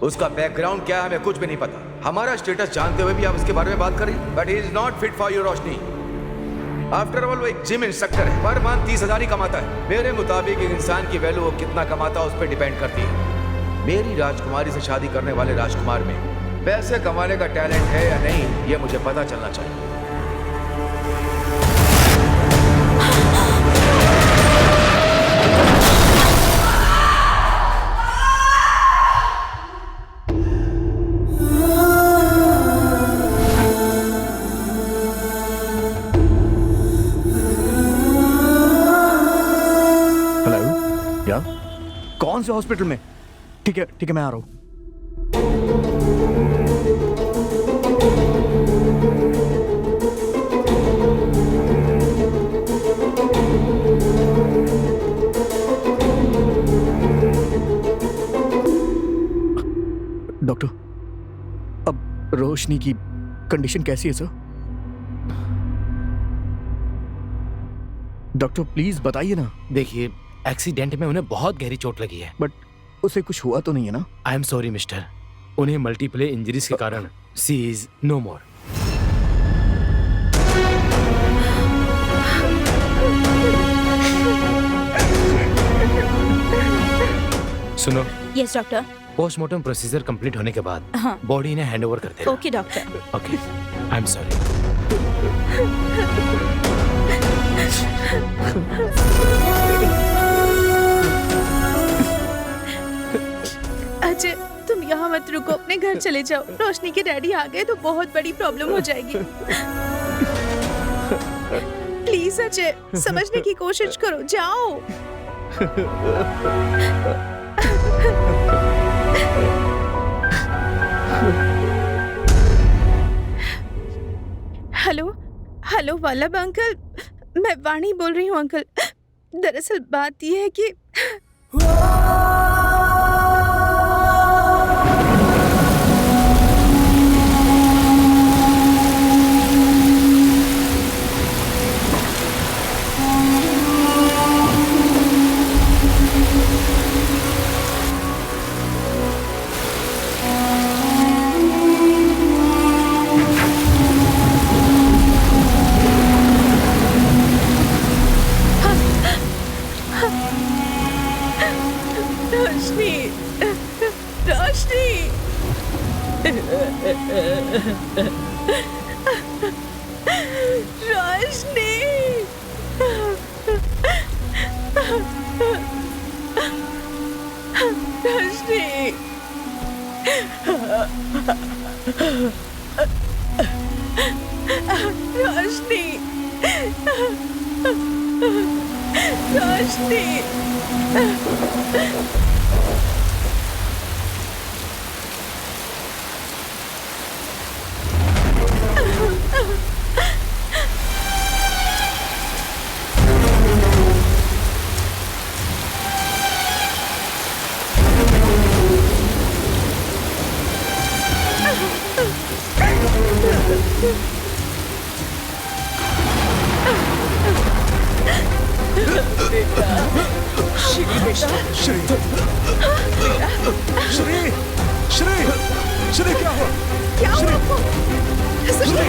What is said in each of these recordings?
उसका बैकग्राउंड क्या है हमें कुछ भी नहीं पता। हमारा स्टेटस जानते हुए भी आप उसके बारे में बात कर रही हैं। But he is not fit for your Roshni. After all वो एक जिम इंस्ट्रक्टर है, पर मंथ 30,000 ही कमाता है। मेरे मुताबिक एक इंसान की वैल्यू वो कितना कमाता है उस पर डिपेंड करती है। मेरी राजकुमारी से शादी करने वाले राजकुमार में पैसे कमाने का टैलेंट है या नहीं, ये मुझे पता चलना चाहिए। कौन से हॉस्पिटल में? ठीक है मैं आ रहा हूं। डॉक्टर, अब रोशनी की कंडीशन कैसी है सर? डॉक्टर प्लीज बताइए ना। देखिए, एक्सीडेंट में उन्हें बहुत गहरी चोट लगी है। बट उसे कुछ हुआ तो नहीं है ना? आई एम सॉरी मिस्टर, उन्हें मल्टीपल इंजरीज के कारण सी इज नो मोर। सुनो। Yes doctor. Postmortem procedure complete होने के बाद हाँ। बॉडी इन्हें हैंड ओवर कर देना। Okay doctor. Okay, I am sorry. Ajay, तुम यहाँ मत रुको, अपने घर चले जाओ। रोशनी के डैडी आ गए तो बहुत बड़ी प्रॉब्लम हो जाएगी। प्लीज अजय, समझने की कोशिश करो, जाओ। हेलो हेलो वल्लभ अंकल, मैं वाणी बोल रही हूँ अंकल। दरअसल बात यह है कि रोशनी, रोशनी, रोशनी, रोशनी, रोशनी, रोशनी। श्री क्या हुआ? क्या हुआ आपको? श्री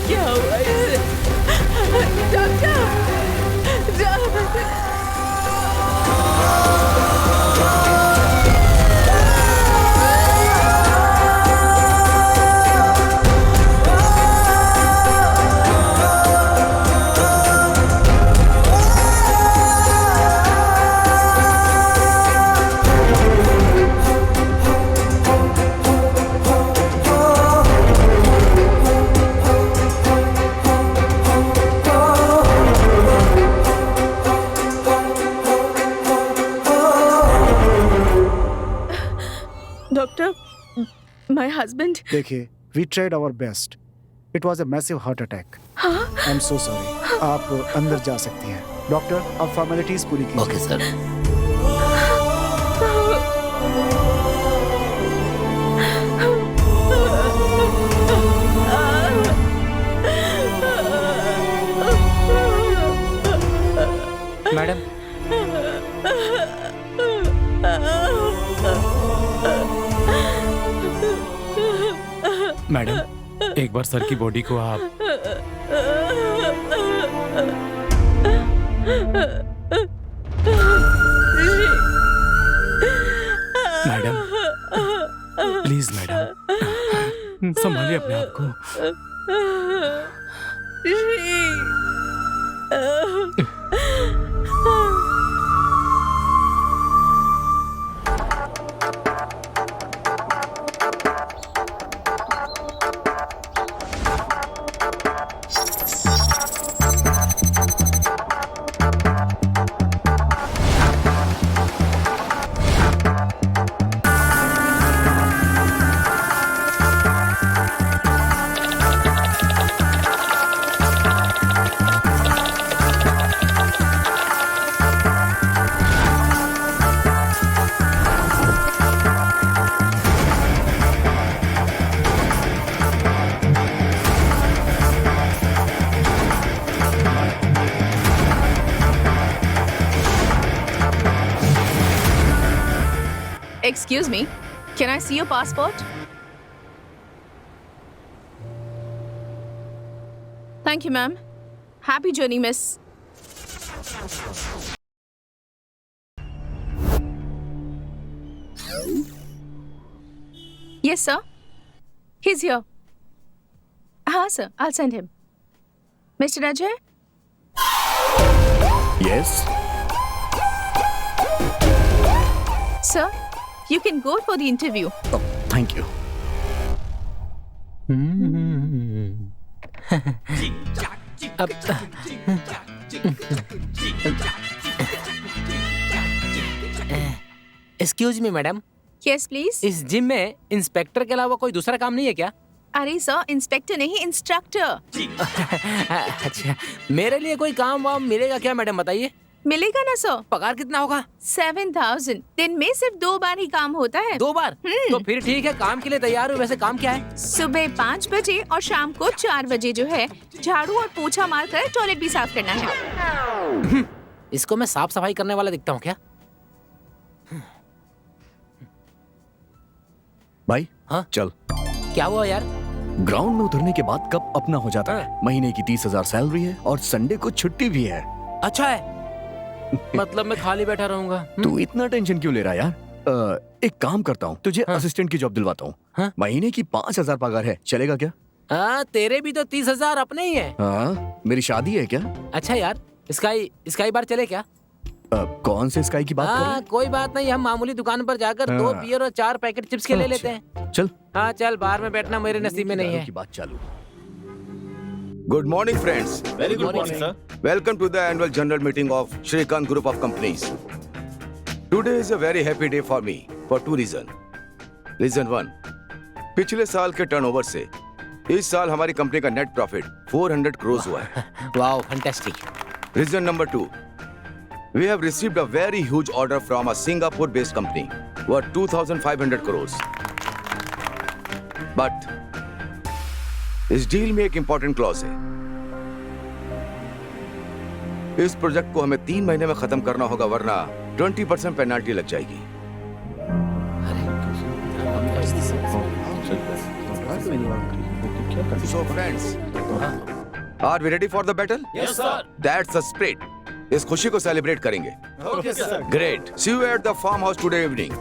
क्या हुआ इसे? Doctor, my husband. देखिए, we tried our best. It was a massive heart attack. I'm so sorry. आप अंदर जा सकती हैं। डॉक्टर, अब फॉर्मेलिटीज पूरी कीजिए। Okay sir. मैडम, सर की बॉडी को आप मैडम, प्लीज मैडम, संभालिए अपने आप को। Excuse me, can I see your passport? Thank you, ma'am. Happy journey, miss. Yes, sir. He's here. Sir, I'll send him. Mr. Ajay? Yes Sir, you can go for the interview. Thank you. Excuse me madam, Yes, please. इस gym में inspector के अलावा कोई दूसरा काम नहीं है क्या? अरे सर, इंस्पेक्टर नहीं, इंस्ट्रक्टर. अच्छा, मेरे लिए कोई काम वाम मिलेगा क्या मैडम, बताइए? मिलेगा ना सर. पगार कितना होगा? 7,000. दिन में सिर्फ 2 बार ही काम होता है. 2 बार? तो फिर ठीक है, काम के लिए तैयार हूँ। वैसे काम क्या है? सुबह 5 बजे और शाम को 4 बजे जो है झाड़ू और पोछा मार कर टॉयलेट भी साफ करना है. इसको मैं साफ सफाई करने वाला दिखता हूँ क्या? भाई हाँ? चल। क्या हुआ यार? ग्राउंड में उतरने के बाद कब अपना हो जाता है। महीने की 30,000 सैलरी है और संडे को छुट्टी भी है। अच्छा है, मतलब मैं खाली बैठा रहूंगा। तू इतना टेंशन क्यों ले रहा है यार? एक काम करता हूँ, तुझे असिस्टेंट की जॉब दिलवाता हूँ। हाँ? महीने की 5,000 पगार है, चलेगा क्या? हाँ, तेरे भी तो 30,000 अपने ही है। हाँ, मेरी शादी है क्या? अच्छा यार, स्काई बार चले क्या? कौन से स्काई की बात कर रहे हैं? कोई बात नहीं, हम मामूली दुकान पर जाकर 2 बियर और 4 पैकेट चिप्स के ले लेते हैं। चल। हाँ चल, बाहर में बैठना मेरे नसीब में नहीं है। की बात चालू। Good morning, friends. Very good morning, sir. Welcome to the annual general meeting of Shrikant Group of Companies. Today is a very happy day for me for 2 reasons. Reason 1, पिछले साल के टर्नओवर से इस साल हमारी कंपनी का net profit 400 crore हुआ है. Wow, fantastic. Reason number 2, we have received a very huge order from a Singapore-based company worth 2,500 crores. But इस डील में एक इंपॉर्टेंट क्लॉज है. इस प्रोजेक्ट को हमें 3 महीने में खत्म करना होगा, वरना 20% पेनल्टी लग जाएगी. So friends, are we ready for the battle? Yes, sir. That's the spirit. इस खुशी को सेलिब्रेट करेंगे. Okay, sir. Great. See you at the farmhouse today evening.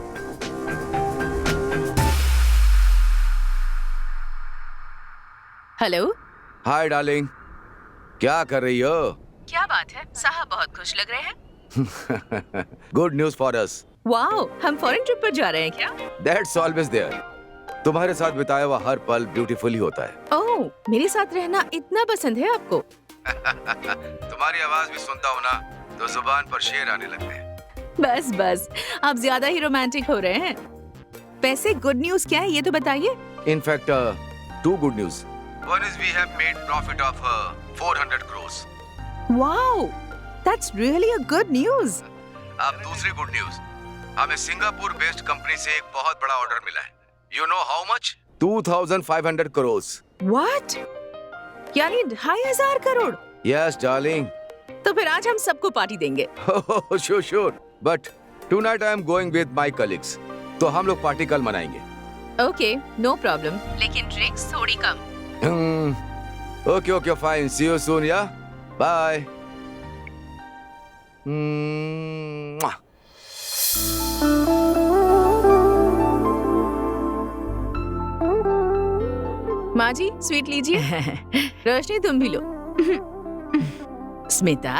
Hello. Hi darling, क्या कर रही हो? क्या बात है, साहब बहुत खुश लग रहे हैं. Good news for us. Wow, हम फॉरेन ट्रिप पर जा रहे हैं क्या? That's always there. तुम्हारे साथ बिताया हुआ हर पल ब्यूटीफुल ही होता है. ओह, मेरे साथ रहना इतना पसंद है आपको. तुम्हारी आवाज भी सुनता हूँ ना, तो जुबान पर शेर आने लगते हैं. बस बस, आप ज्यादा ही रोमांटिक हो रहे हैं. वैसे गुड न्यूज क्या है ये तो बताइए. In fact, 2 good news. One is we have made profit of 400 crores. Wow, that's really a good news. अब दूसरी गुड न्यूज, हमें सिंगापुर बेस्ड कंपनी से एक बहुत बड़ा ऑर्डर मिला है. You know how much? 2,500 crores. What? यानी 2,500 करोड़. Yes, darling. तो फिर आज हम सबको पार्टी देंगे. Oh, sure. But tonight I am going with my colleagues. तो हम लोग पार्टी कल मनाएंगे. Okay, no problem. लेकिन ड्रिंक्स थोड़ी कम. Okay okay fine, see you soon yeah, bye. माँ जी स्वीट लीजिए। रोशनी तुम भी लो। स्मिता,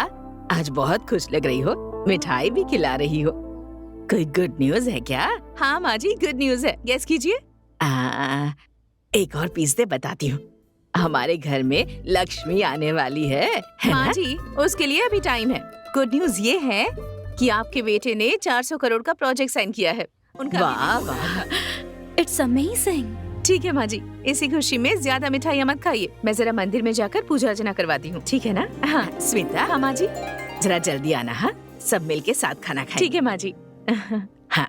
आज बहुत खुश लग रही हो, मिठाई भी खिला रही हो। कोई गुड न्यूज है क्या? हाँ माँ जी गुड न्यूज है, गेस कीजिए। एक और पीस दे, बताती हूँ। हमारे घर में लक्ष्मी आने वाली है माँ ना? जी उसके लिए अभी टाइम है। गुड न्यूज ये है कि आपके बेटे ने 400 करोड़ का प्रोजेक्ट साइन किया है। उनका वाह वाह, इट्स अमेजिंग। ठीक है माँ जी, इसी खुशी में ज्यादा मिठाइयाँ मत खाइए। मैं जरा मंदिर में जाकर पूजा अर्चना करवाती हूँ, ठीक है ना? हाँ स्मिता, हाँ माँ जी। जरा जल्दी आना। हाँ, सब मिलके साथ खाना खाएंगे। ठीक है माँ जी। हाँ,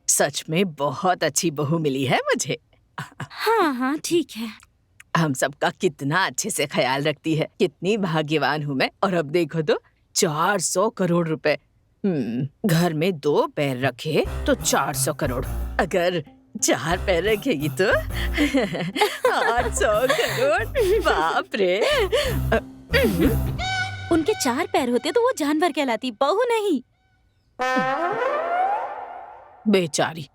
सच में बहुत अच्छी बहू मिली है मुझे। हाँ हाँ ठीक है। हम सबका कितना अच्छे से ख्याल रखती है। कितनी भाग्यवान हूँ मैं। और अब देखो तो 400 करोड़ रुपए। घर में 2 पैर रखे तो 400 करोड़, अगर 4 पैर रखेगी तो 800 करोड़। बाप रे। उनके 4 पैर होते तो वो जानवर कहलाती, बहू नहीं। बेचारी,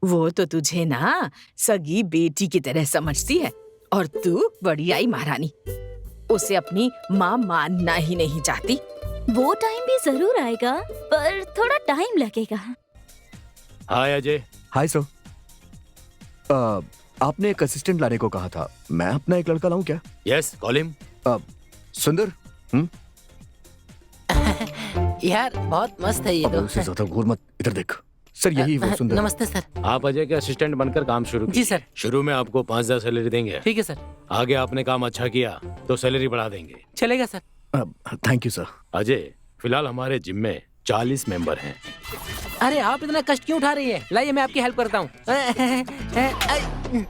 वो तो तुझे ना सगी बेटी की तरह समझती है, और तू बड़ी आई महारानी। उसे अपनी माँ मानना ही नहीं चाहती। वो टाइम भी जरूर आएगा, पर थोड़ा टाइम लगेगा। हाय अजय। Hi sir. आपने एक असिस्टेंट लाने को कहा था, मैं अपना एक लड़का लाऊं क्या? Yes call him. सुंदर। यार बहुत मस्त है ये अब उससे ज्यादा घूर मत, इधर देख। सर यही वो सुंदर। नमस्ते सर। आप अजय के असिस्टेंट बनकर काम शुरू जी कीजिए। सर। शुरू में आपको 5,000 सैलरी देंगे। ठीक है सर। आगे आपने काम अच्छा किया तो सैलरी बढ़ा देंगे। चलेगा sir. Thank you sir. Ajay, फिलहाल हमारे जिम में 40 मेंबर हैं। अरे आप इतना कष्ट क्यों उठा रही हैं? लाइए मैं आपकी हेल्प करता हूँ।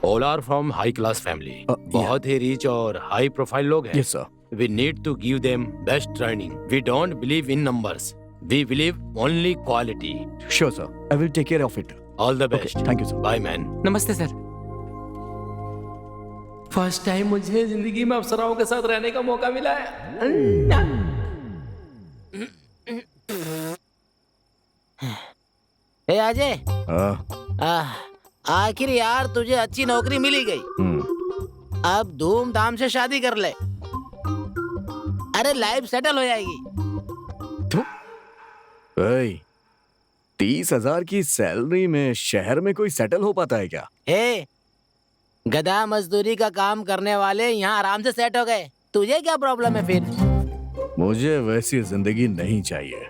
All are from high class family. बहुत ही रिच और हाई प्रोफाइल लोग हैं। Yes sir. We need to give them best training. We don't believe in numbers. We believe only quality. Sure sir, I will take care of it. All the best. Thank you sir. Bye man. नमस्ते sir. First time मुझे जिंदगी में अप्सराओं के साथ रहने का मौका मिला है। ए अजय, आखिर यार तुझे अच्छी नौकरी मिली गई। अब धूमधाम से शादी कर ले। अरे लाइफ सेटल हो जाएगी। 30,000 की सैलरी में शहर में कोई सेटल हो पाता है क्या? ए, गधा मजदूरी का काम करने वाले यहाँ आराम से सेट हो गए। तुझे क्या प्रॉब्लम है फिर? मुझे वैसी जिंदगी नहीं चाहिए।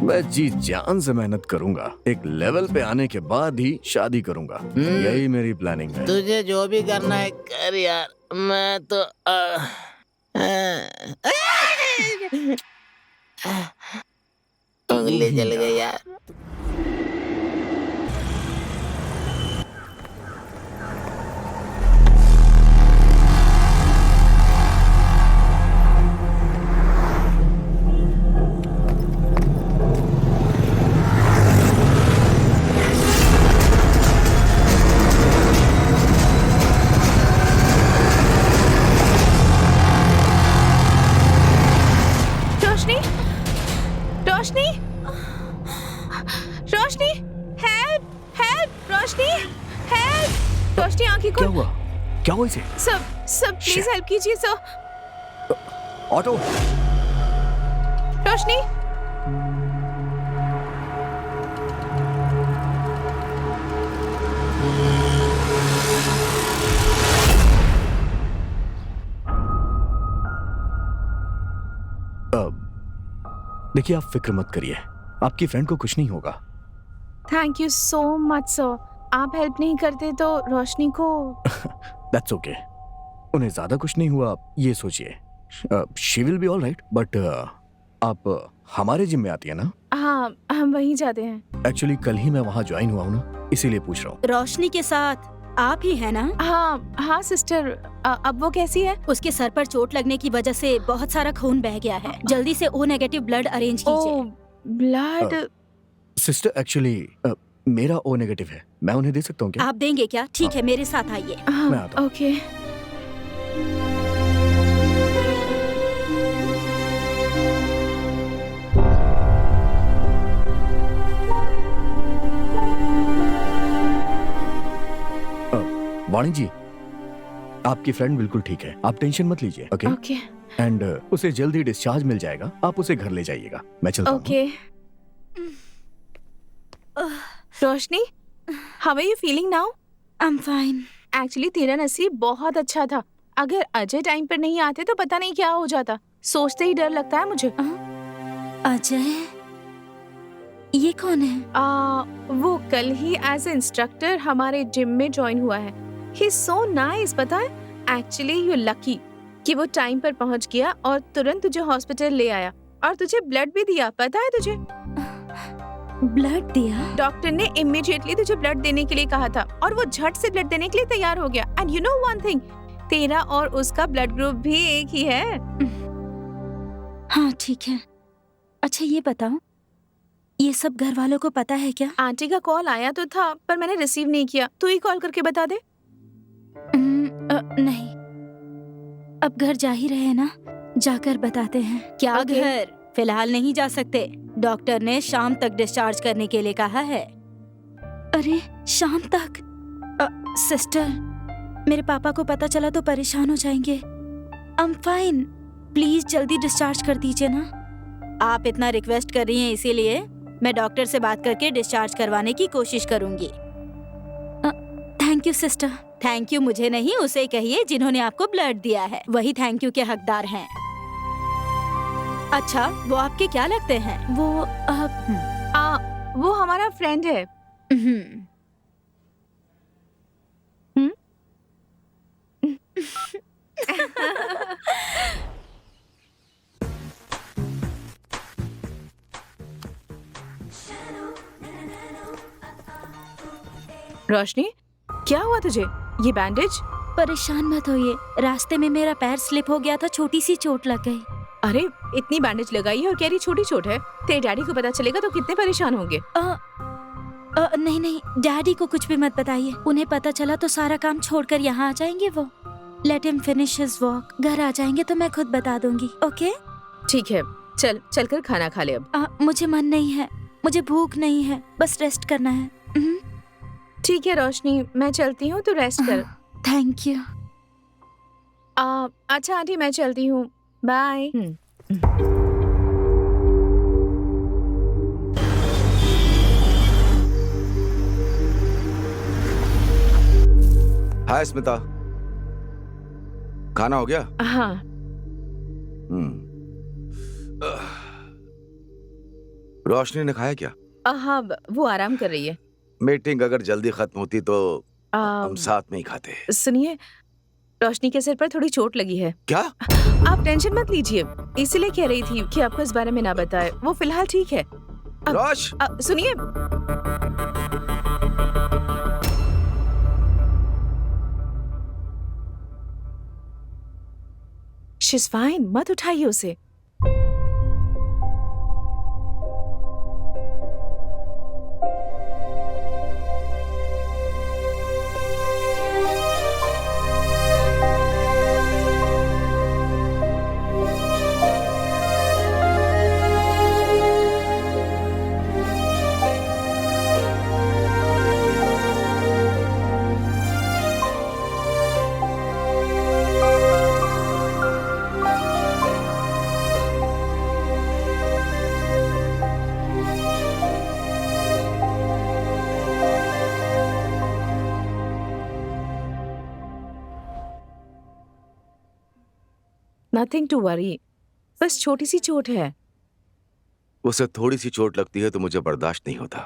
मैं जी जान से मेहनत करूंगा, एक लेवल पे आने के बाद ही शादी करूंगा। यही मेरी प्लानिंग है। तुझे जो भी करना है कर यार। मैं तो उंगली जल गई यार। रोशनी, रोशनी, हेल्प, हेल्प, रोशनी, हेल्प। रोशनी आंखें क्या खोल। हुआ? क्या हुआ इसे? सब प्लीज हेल्प कीजिए सर। ऑटो। रोशनी, देखिए आप फिक्र मत करिए, आपकी फ्रेंड को कुछ नहीं होगा। Thank you so much sir. आप हेल्प नहीं करते तो रोशनी को। दैट्स ओके, उन्हें ज्यादा कुछ नहीं हुआ, ये सोचिए। She will be all right. But आप हमारे जिम में आती है ना? हाँ, हम वहीं जाते हैं। एक्चुअली कल ही मैं वहाँ ज्वाइन हुआ हूँ ना, इसीलिए पूछ रहा हूँ। रोशनी के साथ आप ही है ना? हाँ हाँ सिस्टर। अब वो कैसी है? उसके सर पर चोट लगने की वजह से बहुत सारा खून बह गया है। जल्दी से O नेगेटिव ब्लड अरेंज कीजिए। ब्लड। सिस्टर एक्चुअली मेरा ओ नेगेटिव है, मैं उन्हें दे सकता हूँ क्या? आप देंगे क्या? ठीक है, मेरे साथ आइए। मैं आता हूँ। ओके। वाणी जी, आपकी फ्रेंड बिल्कुल ठीक है, आप टेंशन मत लीजिए। ओके ओके एंड उसे जल्दी डिस्चार्ज मिल जाएगा, आप उसे घर ले जाइएगा। मैं चलता हूँ। Okay. Roshni, how are you feeling now? I am fine. Actually तेरा नसीब बहुत अच्छा था। अगर अजय टाइम पर नहीं आते तो पता नहीं क्या हो जाता। सोचते ही डर लगता है मुझे। अजय, ये कौन है? वो कल ही एज ए इंस्ट्रक्टर हमारे जिम में ज्वाइन हुआ है। ही इज सो नाइस, पता है? एक्चुअली यू लकी कि वो टाइम पर पहुंच गया और तुरंत तुझे हॉस्पिटल ले आया और तुझे ब्लड भी दिया। पता है तुझे? ब्लड दिया? डॉक्टर ने इमीडिएटली तुझे ब्लड देने के लिए कहा था और वो झट से ब्लड देने के लिए तैयार हो गया। And you know one thing, तेरा और उसका ब्लड ग्रुप भी एक ही है। हाँ ठीक है। अच्छा ये बताओ, ये सब घर वालों को पता है क्या? आंटी का कॉल आया तो था पर मैंने रिसीव नहीं किया। तू ही कॉल करके बता दे। नहीं, अब घर जा ही रहे ना, जाकर बताते हैं। क्या Okay. घर? फिलहाल नहीं जा सकते, डॉक्टर ने शाम तक डिस्चार्ज करने के लिए कहा है। अरे शाम तक? सिस्टर, मेरे पापा को पता चला तो परेशान हो जाएंगे। आई एम फाइन, प्लीज जल्दी डिस्चार्ज कर दीजिए ना। आप इतना रिक्वेस्ट कर रही हैं इसीलिए मैं डॉक्टर से बात करके डिस्चार्ज करवाने की कोशिश करूंगी। Thank you sister. Thank you मुझे नहीं, उसे कहिए जिन्होंने आपको ब्लड दिया है, वही थैंक यू के हकदार हैं। अच्छा, वो आपके क्या लगते हैं? वो हमारा फ्रेंड है। रोशनी, क्या हुआ तुझे? ये बैंडेज? परेशान मत होइए, रास्ते में मेरा पैर स्लिप हो गया था, छोटी सी चोट लग गई। अरे इतनी बैंडेज लगाई है और कह रही छोटी चोट है। तेरे डैडी को पता चलेगा तो कितने परेशान होंगे। नहीं नहीं, डैडी को कुछ भी मत बताइए, उन्हें पता चला तो सारा काम छोड़कर यहाँ आ जाएंगे वो। Let him finish his walk. घर आ जाएंगे तो मैं खुद बता दूंगी। ओके ठीक है, चलकर खाना खा ले अब। मुझे मन नहीं है, मुझे भूख नहीं है, बस रेस्ट करना है। ठीक है रोशनी, मैं चलती हूँ, तो रेस्ट कर। Thank you. अच्छा आंटी, मैं चलती हूँ, बाय। हाय स्मिता, खाना हो गया? हाँ। रोशनी ने खाया क्या? हाँ, वो आराम कर रही है। मीटिंग अगर जल्दी खत्म होती तो हम साथ में ही खाते। सुनिए, रोशनी के सिर पर थोड़ी चोट लगी है। क्या? आप टेंशन मत लीजिए, इसीलिए कह रही थी कि आपको इस बारे में ना बताए। वो फिलहाल ठीक है। रोश, सुनिए, शी इज फाइन, मत उठाइए उसे। नथिंग टू वरी, बस छोटी सी चोट है। उसे थोड़ी सी चोट लगती है तो मुझे बर्दाश्त नहीं होता,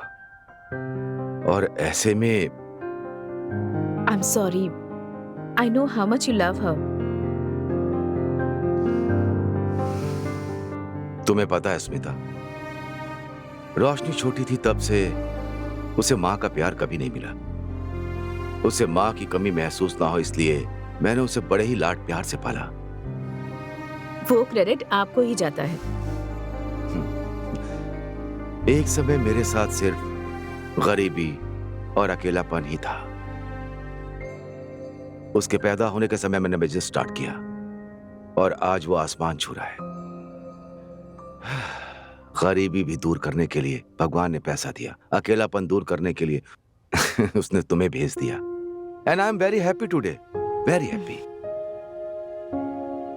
और ऐसे में I am sorry, I know how much you love हर। तुम्हें पता है स्मिता, रोशनी छोटी थी तब से उसे माँ का प्यार कभी नहीं मिला। उसे माँ की कमी महसूस ना हो इसलिए मैंने उसे बड़े ही लाड प्यार से पाला। वो क्रेडिट आपको ही जाता है। एक समय मेरे साथ सिर्फ गरीबी और अकेलापन ही था। उसके पैदा होने के समय मैंने बिजनेस स्टार्ट किया और आज वो आसमान छू रहा है। गरीबी भी दूर करने के लिए भगवान ने पैसा दिया, अकेलापन दूर करने के लिए उसने तुम्हें भेज दिया। And I am very happy today, very happy.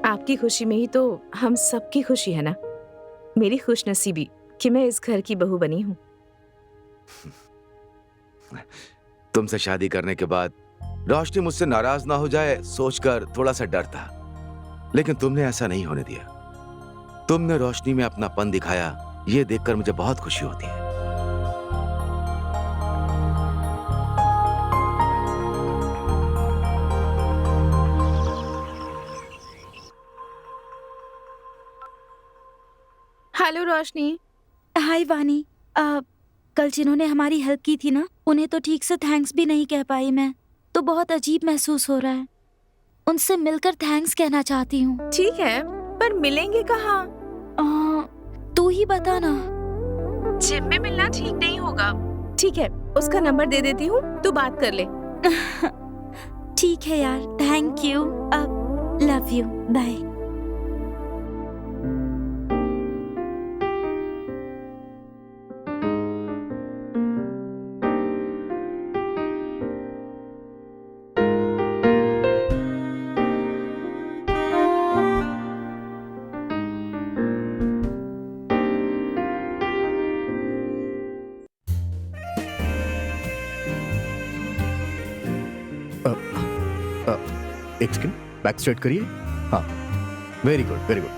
आपकी खुशी में ही तो हम सबकी खुशी है ना। मेरी खुशनसीबी कि मैं इस घर की बहू बनी हूँ। तुमसे शादी करने के बाद रोशनी मुझसे नाराज ना हो जाए सोचकर थोड़ा सा डर था, लेकिन तुमने ऐसा नहीं होने दिया। तुमने रोशनी में अपनापन दिखाया, ये देखकर मुझे बहुत खुशी होती है। हेलो रोशनी। हाय वानी। कल जिन्होंने हमारी हेल्प की थी ना, उन्हें तो ठीक से थैंक्स भी नहीं कह पाई मैं, तो बहुत अजीब महसूस हो रहा है। उनसे मिलकर थैंक्स कहना चाहती हूँ। ठीक है, पर मिलेंगे कहाँ? तू ही बता ना। जिम में मिलना ठीक नहीं होगा। ठीक है, उसका नंबर दे देती हूँ, तू बात कर ले। ठीक है यार, thank you. Love you, bye. एक सेकंड, बैक स्ट्रेट करिए। हाँ, very good, very good,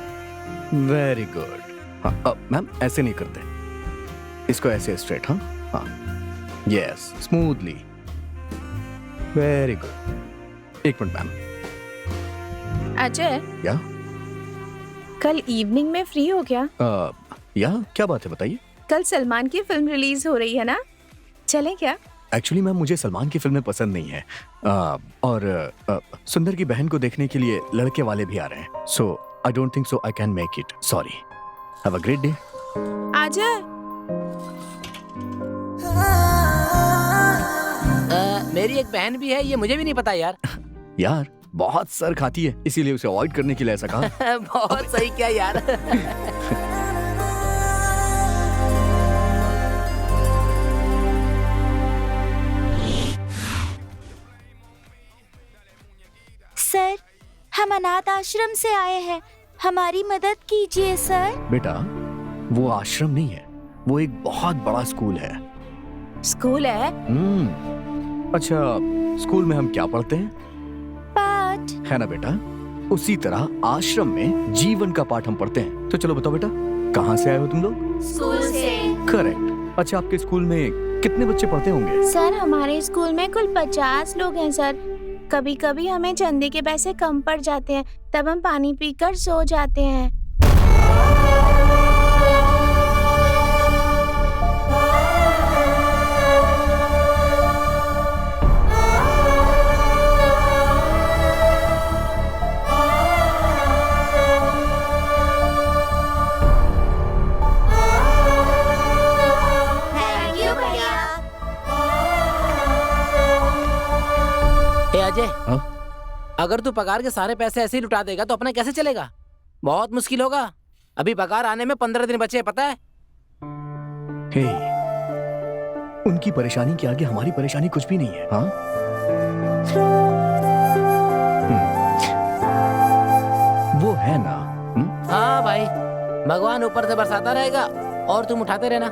very good. हाँ, मैम ऐसे नहीं करते, इसको ऐसे स्ट्रेट। हाँ हाँ, यस, स्मूथली, वेरी गुड। एक मिनट मैम। अजय, या कल इवनिंग में फ्री हो क्या? या क्या बात है, बताइए। कल सलमान की फिल्म रिलीज हो रही है ना, चलें क्या? एक्चुअली मैम मुझे सलमान की फिल्में पसंद नहीं है, और सुंदर की बहन को देखने के लिए लड़के वाले भी आ रहे हैं, so I don't think so I can make it, sorry. Have a great day. Ajay, मेरी एक बहन भी है, ये मुझे भी नहीं पता यार। यार बहुत सर खाती है, इसीलिए उसे अवॉइड करने के लिए ऐसा कहा। बहुत सही किया यार। सर, हम अनाथ आश्रम से आए हैं, हमारी मदद कीजिए सर। बेटा, वो आश्रम नहीं है, वो एक बहुत बड़ा स्कूल है। स्कूल है? अच्छा, स्कूल में हम क्या पढ़ते हैं? पाठ। है ना बेटा, उसी तरह आश्रम में जीवन का पाठ हम पढ़ते हैं। तो चलो बताओ बेटा, कहाँ से आए हो तुम लोग? स्कूल से। करेक्ट। अच्छा, आपके स्कूल में कितने बच्चे पढ़ते होंगे? सर, हमारे स्कूल में कुल 50 लोग हैं सर। कभी कभी हमें चंदे के पैसे कम पड़ जाते हैं, तब हम पानी पीकर सो जाते हैं। थैंक यू भैया। अजय, हाँ? अगर तू पगार के सारे पैसे ऐसे ही लुटा देगा तो अपना कैसे चलेगा? बहुत मुश्किल होगा। अभी पगार आने में 15 दिन बचे हैं, पता है? हे, उनकी परेशानी के आगे हमारी परेशानी कुछ भी नहीं है। हाँ? वो है ना। हाँ भाई, भगवान ऊपर से बरसाता रहेगा और तुम उठाते रहना।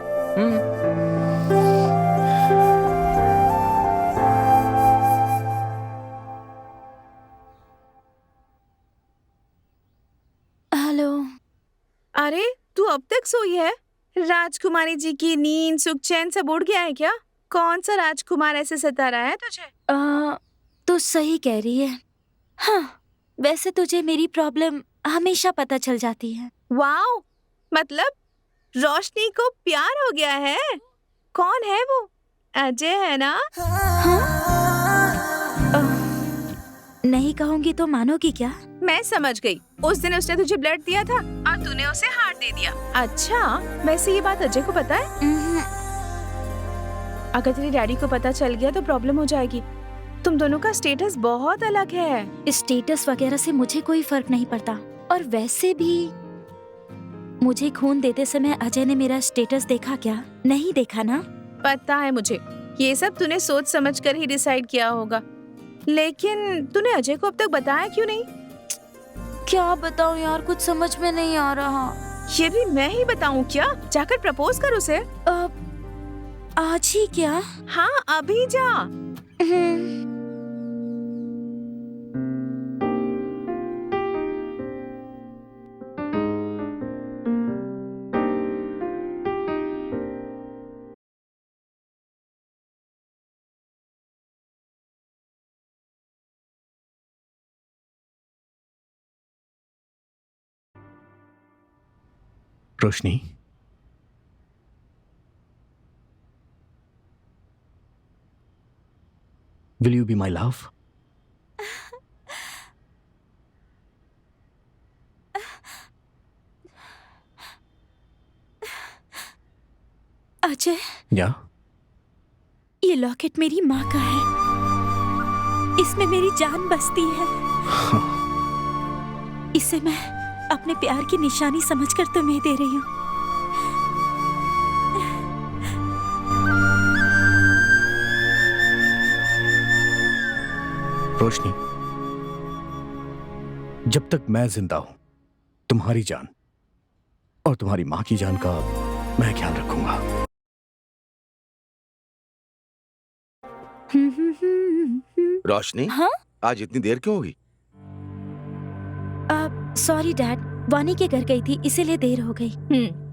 हेलो। अरे, तू अब तक सोई है? राजकुमारी जी की नींद सुख चैन सब उड़ गया है क्या? कौन सा राजकुमार ऐसे सता रहा है तुझे? तो सही कह रही है। हाँ, वैसे तुझे मेरी प्रॉब्लम हमेशा पता चल जाती है। वाओ, मतलब रोशनी को प्यार हो गया है? कौन है वो? अजय है ना? नहीं कहूंगी तो मानोगी क्या? मैं समझ गई। उस दिन उसने तुझे ब्लड दिया था और तूने उसे हार्ट दे दिया। अच्छा, वैसे ये बात अजय को पता है? अगर तेरे डैडी को पता चल गया तो प्रॉब्लम हो जाएगी। तुम दोनों का स्टेटस बहुत अलग है। स्टेटस वगैरह से मुझे कोई फर्क नहीं पड़ता, और वैसे भी मुझे खून देते समय अजय ने मेरा स्टेटस देखा क्या? नहीं देखा ना? पता है मुझे, ये सब तूने सोच समझ कर ही डिसाइड किया होगा, लेकिन तूने अजय को अब तक बताया क्यों नहीं? क्या बताऊं यार, कुछ समझ में नहीं आ रहा। ये भी मैं ही बताऊं क्या? जाकर प्रपोज कर उसे। आज ही क्या? हाँ, अभी जा। रोशनी, will you be my love? Ajay, या ये लॉकेट मेरी माँ का है। इसमें मेरी जान बसती है। इसे मैं अपने प्यार की निशानी समझकर तुम्हें दे रही हूँ। रोशनी, जब तक मैं जिंदा हूं, तुम्हारी जान और तुम्हारी मां की जान का मैं ख्याल रखूंगा। रोशनी, हाँ? आज इतनी देर क्यों होगी? सॉरी डैड, वानी के घर गई थी इसीलिए देर हो गई।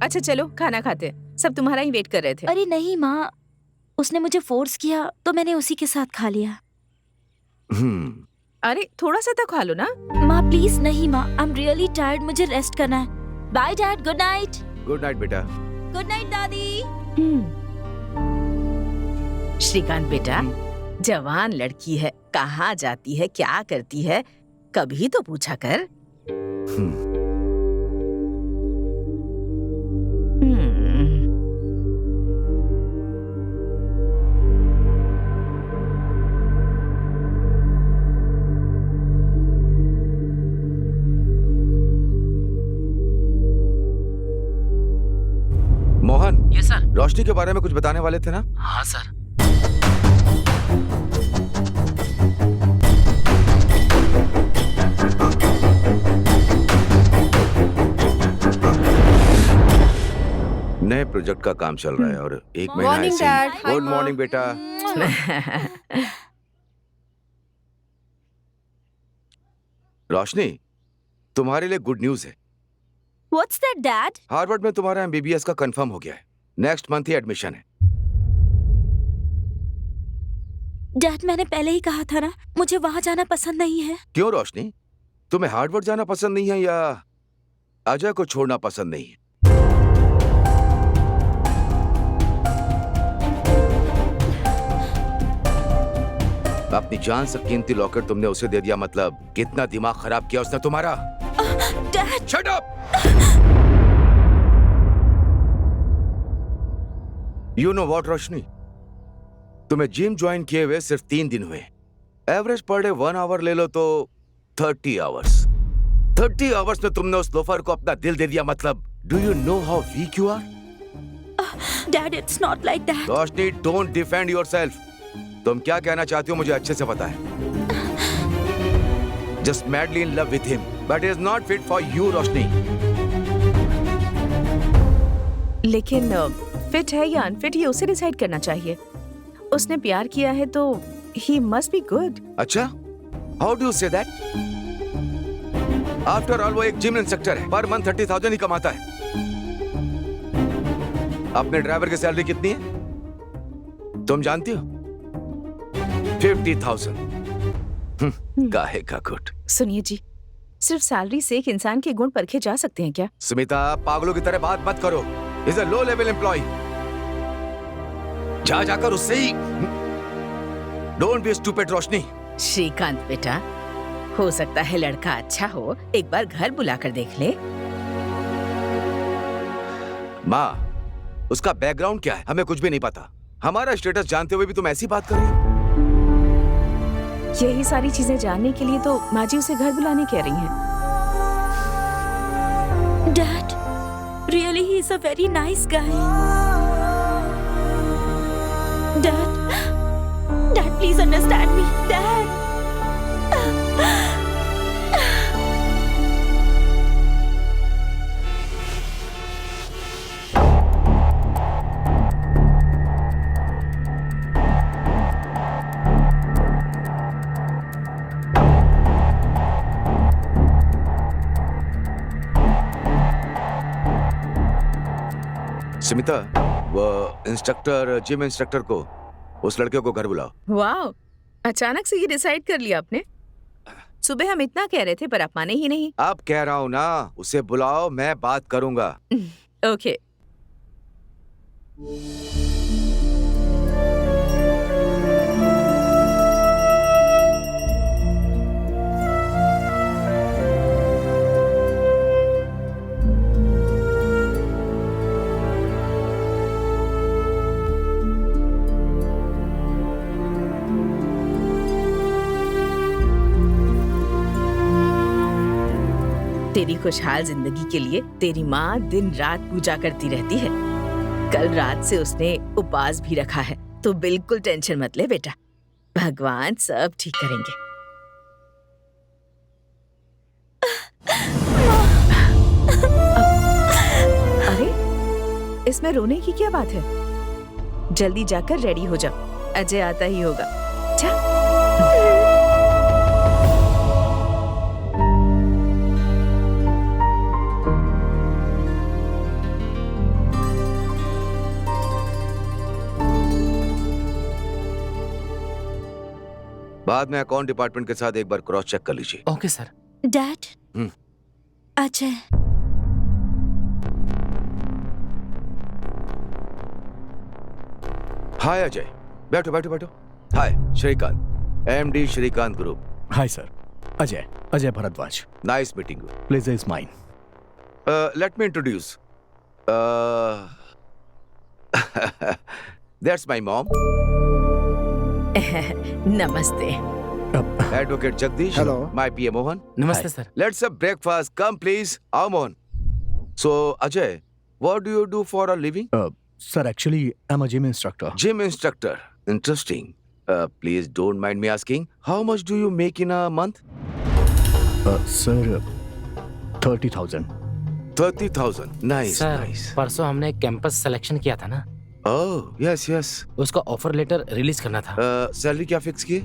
अच्छा चलो खाना खाते हैं, सब तुम्हारा ही वेट कर रहे थे। अरे नहीं माँ, उसने मुझे फोर्स किया तो मैंने उसी के साथ खा लिया। अरे थोड़ा सा तो खा लो ना। माँ प्लीज नहीं माँ, आई एम रियली टायर्ड, मुझे रेस्ट करना है। Bye dad, good night. Good night बेटा। गुड नाइट दादी। श्रीकांत बेटा, जवान लड़की है, कहाँ जाती है, क्या करती है, कभी तो पूछा कर। Mohan, yes sir. रोशनी के बारे में कुछ बताने वाले थे ना? हाँ सर। नए प्रोजेक्ट का काम चल रहा है और एक महीना मॉर्निंग ऐसे डैड। ही। गुड मॉर्निंग बेटा। रोशनी, तुम्हारे लिए गुड न्यूज है। What's that dad? हार्वर्ड में तुम्हारा एमबीबीएस का कंफर्म हो गया है। नेक्स्ट मंथ ही एडमिशन है। डैड मैंने पहले ही कहा था ना, मुझे वहाँ जाना पसंद नहीं है। क्यों रोशनी, तुम्हें हार्वर्ड जाना पसंद नहीं है या अजय को छोड़ना पसंद नहीं है? अपनी जान से कीमती लॉकेट तुमने उसे दे दिया, मतलब कितना दिमाग खराब किया उसने तुम्हारा। Dad shut up! You know what Roshni, तुम्हें जिम ज्वाइन किए हुए सिर्फ 3 दिन हुए। एवरेज पर डे 1 आवर ले लो तो 30 आवर्स। 30 आवर्स में तुमने उस लोफर को अपना दिल दे दिया, मतलब do you know how weak you are? Dad it's not like that. Roshni, don't defend yourself. तुम क्या कहना चाहती हो मुझे अच्छे से पता है। Just madly in love with him, but is not fit for you Roshni. लेकिन फिट है या अनफिट ये उसे डिसाइड करना चाहिए। उसने प्यार किया है तो ही मस्ट बी गुड। अच्छा, how do you say that? After all वो एक जिम इंस्ट्रक्टर है, पर मंथ 30,000 ही कमाता है। अपने ड्राइवर की सैलरी कितनी है तुम जानती हो? 50,000। काहे का गुट। सुनिए जी, सिर्फ सैलरी से एक इंसान के गुण परखे जा सकते हैं क्या? सुमिता, पागलों की तरह बात मत करो। Is a low level employ. जाकर उससे ही। Don't be stupid Roshni. Shrikant बेटा, हो सकता है लड़का अच्छा हो, एक बार घर बुलाकर देख ले। माँ, उसका बैकग्राउंड क्या है हमें कुछ भी नहीं पता। हमारा स्टेटस जानते हुए भी तुम ऐसी बात कर रही हो? यही सारी चीजें जानने के लिए तो माँ जी उसे घर बुलाने कह रही हैं। Dad, really he is a very nice guy. Dad, dad please understand me, dad. Smita, वो इंस्ट्रक्टर, जिम इंस्ट्रक्टर को, उस लड़के को घर बुलाओ। वाह, अचानक से ये डिसाइड कर लिया आपने? सुबह हम इतना कह रहे थे पर आप माने ही नहीं। अब कह रहा हूँ ना, उसे बुलाओ, मैं बात करूंगा। ओके। तेरी खुशहाल जिंदगी के लिए तेरी माँ दिन रात पूजा करती रहती है। कल रात से उसने उपवास भी रखा है, तो बिल्कुल टेंशन मत ले बेटा, भगवान सब ठीक करेंगे। अरे, इसमें रोने की क्या बात है? जल्दी जाकर रेडी हो जाओ, अजय आता ही होगा। जा। बाद में अकाउंट डिपार्टमेंट के साथ एक बार क्रॉस चेक कर लीजिए। Okay sir. Dad, Ajay. Hi Ajay, बैठो बैठो बैठो। Hi Shrikant, MD Shrikant group. Hi sir, Ajay, Ajay Bharadwaj. Nice meeting you. Please is mine. Let me introduce, that's my mom. नमस्ते। Advocate Jagdish. Hello. My PA Mohan. नमस्ते sir. Let's have breakfast, come please. आओ Mohan. So Ajay, what do you do for a living? Sir, actually I am a gym instructor. Gym instructor. Interesting. Please don't mind me asking, how much do you make in a month? Sir, 30,000। 30,000. Nice, sir, nice. परसों हमने campus selection किया था ना, Oh, yes, yes. उसका offer letter release करना था। Salary क्या fix की?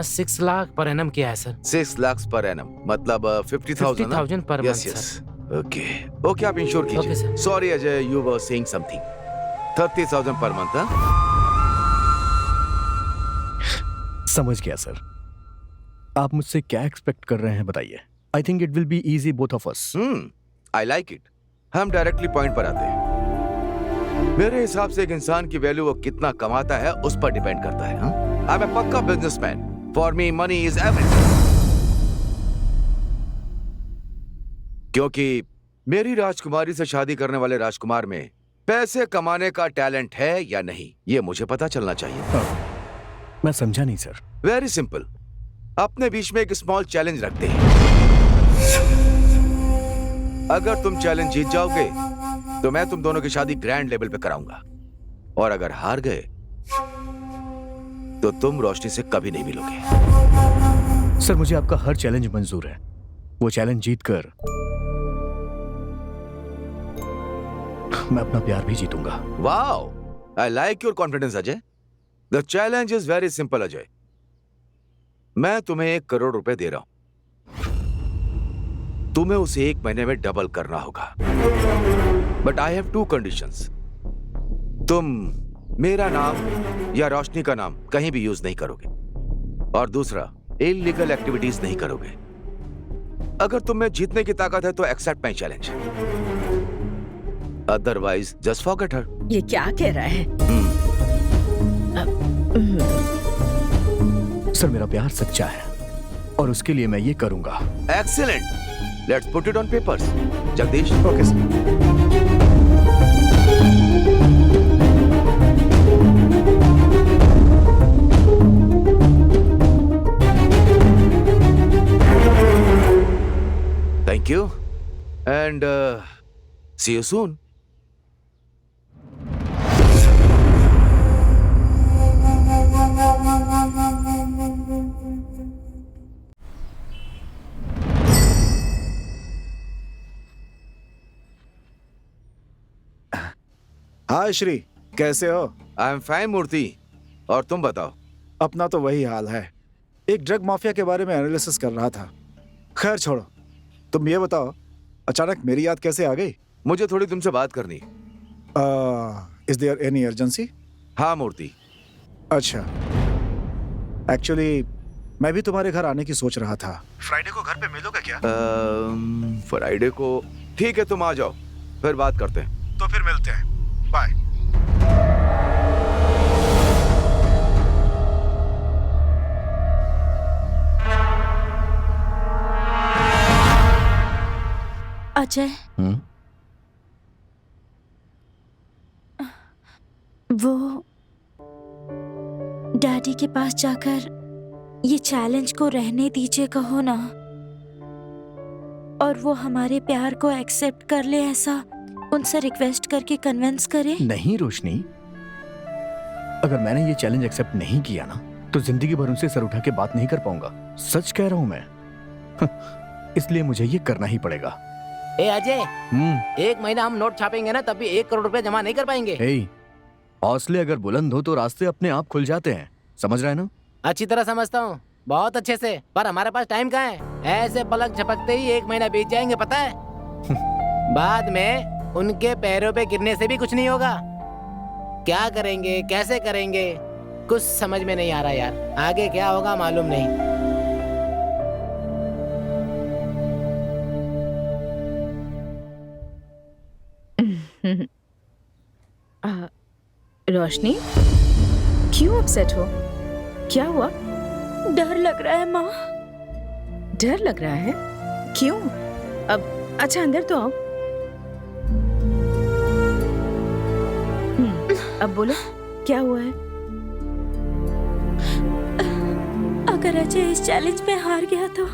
6 लाख पर एनम किया है सर। 6 lakhs per annum. मतलब 50,000. 50,000 per Yes, month, yes. Okay. Okay, आप इंश्योर Okay, कीजिए। sir. Sorry Ajay, you were saying something. 30,000 per month, हाँ? समझ गया सर। आप मुझसे क्या एक्सपेक्ट कर रहे हैं बताइए। I think it will be easy both of us. I like it. हम डायरेक्टली पॉइंट पर आते हैं। मेरे हिसाब से एक इंसान की वैल्यू वो कितना कमाता है उस पर डिपेंड करता है। आई एम ए पक्का businessman. For me money is everything. क्योंकि मेरी राजकुमारी से शादी करने वाले राजकुमार में पैसे कमाने का टैलेंट है या नहीं, ये मुझे पता चलना चाहिए। मैं समझा नहीं सर। Very simple. अपने बीच में एक स्मॉल चैलेंज रखते हैं। अगर तुम चैलेंज जीत जाओगे तो मैं तुम दोनों की शादी ग्रैंड लेवल पे कराऊंगा, और अगर हार गए तो तुम रोशनी से कभी नहीं मिलोगे। सर, मुझे आपका हर चैलेंज मंजूर है। वो चैलेंज जीतकर मैं अपना प्यार भी जीतूंगा। Wow, I like your confidence Ajay. The challenge is very simple Ajay. मैं तुम्हें 1 करोड़ रुपए दे रहा हूं। तुम्हें उसे 1 महीने में डबल करना होगा। But I have 2 conditions. तुम मेरा नाम या रोशनी का नाम कहीं भी यूज नहीं करोगे, और दूसरा, इलीगल एक्टिविटीज नहीं करोगे। अगर तुम में जीतने की ताकत है तो accept my challenge, otherwise just forget her. ये क्या कह रहा है? सर, मेरा प्यार सच्चा है और उसके लिए मैं ये करूंगा। Excellent, let's put it on papers. Jagdish. Okay sir. Thank you and see you soon. Hi Shri, कैसे हो? I am fine Murthy. और तुम बताओ. अपना तो वही हाल है. एक ड्रग माफिया के बारे में एनालिसिस कर रहा था. खैर छोड़ो, तुम ये बताओ, अचानक मेरी याद कैसे आ गई? मुझे थोड़ी तुमसे बात करनी. Is there any urgency? हाँ मूर्ति. अच्छा, एक्चुअली मैं भी तुम्हारे घर आने की सोच रहा था. फ्राइडे को घर पे मिलोगे क्या? फ्राइडे को ठीक है, तुम आ जाओ, फिर बात करते हैं. तो फिर मिलते हैं. बाय. अजय, वो डैडी के पास जाकर ये चैलेंज को रहने दीजिए कहो ना, और वो हमारे प्यार को एक्सेप्ट कर ले, ऐसा उनसे रिक्वेस्ट करके कन्विंस करे. नहीं रोशनी, अगर मैंने ये चैलेंज एक्सेप्ट नहीं किया ना तो जिंदगी भर उनसे सर उठा के बात नहीं कर पाऊंगा. सच कह रहा हूं मैं. इसलिए मुझे ये करना ही पड़ेगा. ए अजय, 1 महीना हम नोट छापेंगे ना, तब भी 1 करोड़ रुपए जमा नहीं कर पाएंगे. हौसले अगर बुलंद हो तो रास्ते अपने आप खुल जाते हैं. समझ रहे हैं ना? अच्छी तरह समझता हूँ, बहुत अच्छे से. पर हमारे पास टाइम कहाँ है? ऐसे पलक झपकते ही 1 महीना बीत जाएंगे, पता है. बाद में उनके पैरों पे गिरने से भी कुछ नहीं होगा. क्या करेंगे, कैसे करेंगे, कुछ समझ में नहीं आ रहा यार. आगे क्या होगा मालूम नहीं. रोशनी, क्यों अपसेट हो? क्या हुआ? डर लग रहा है माँ. डर लग रहा है? क्यों? अब अच्छा, अंदर तो आओ. अब बोलो, क्या हुआ है? अगर अजय इस चैलेंज में हार गया तो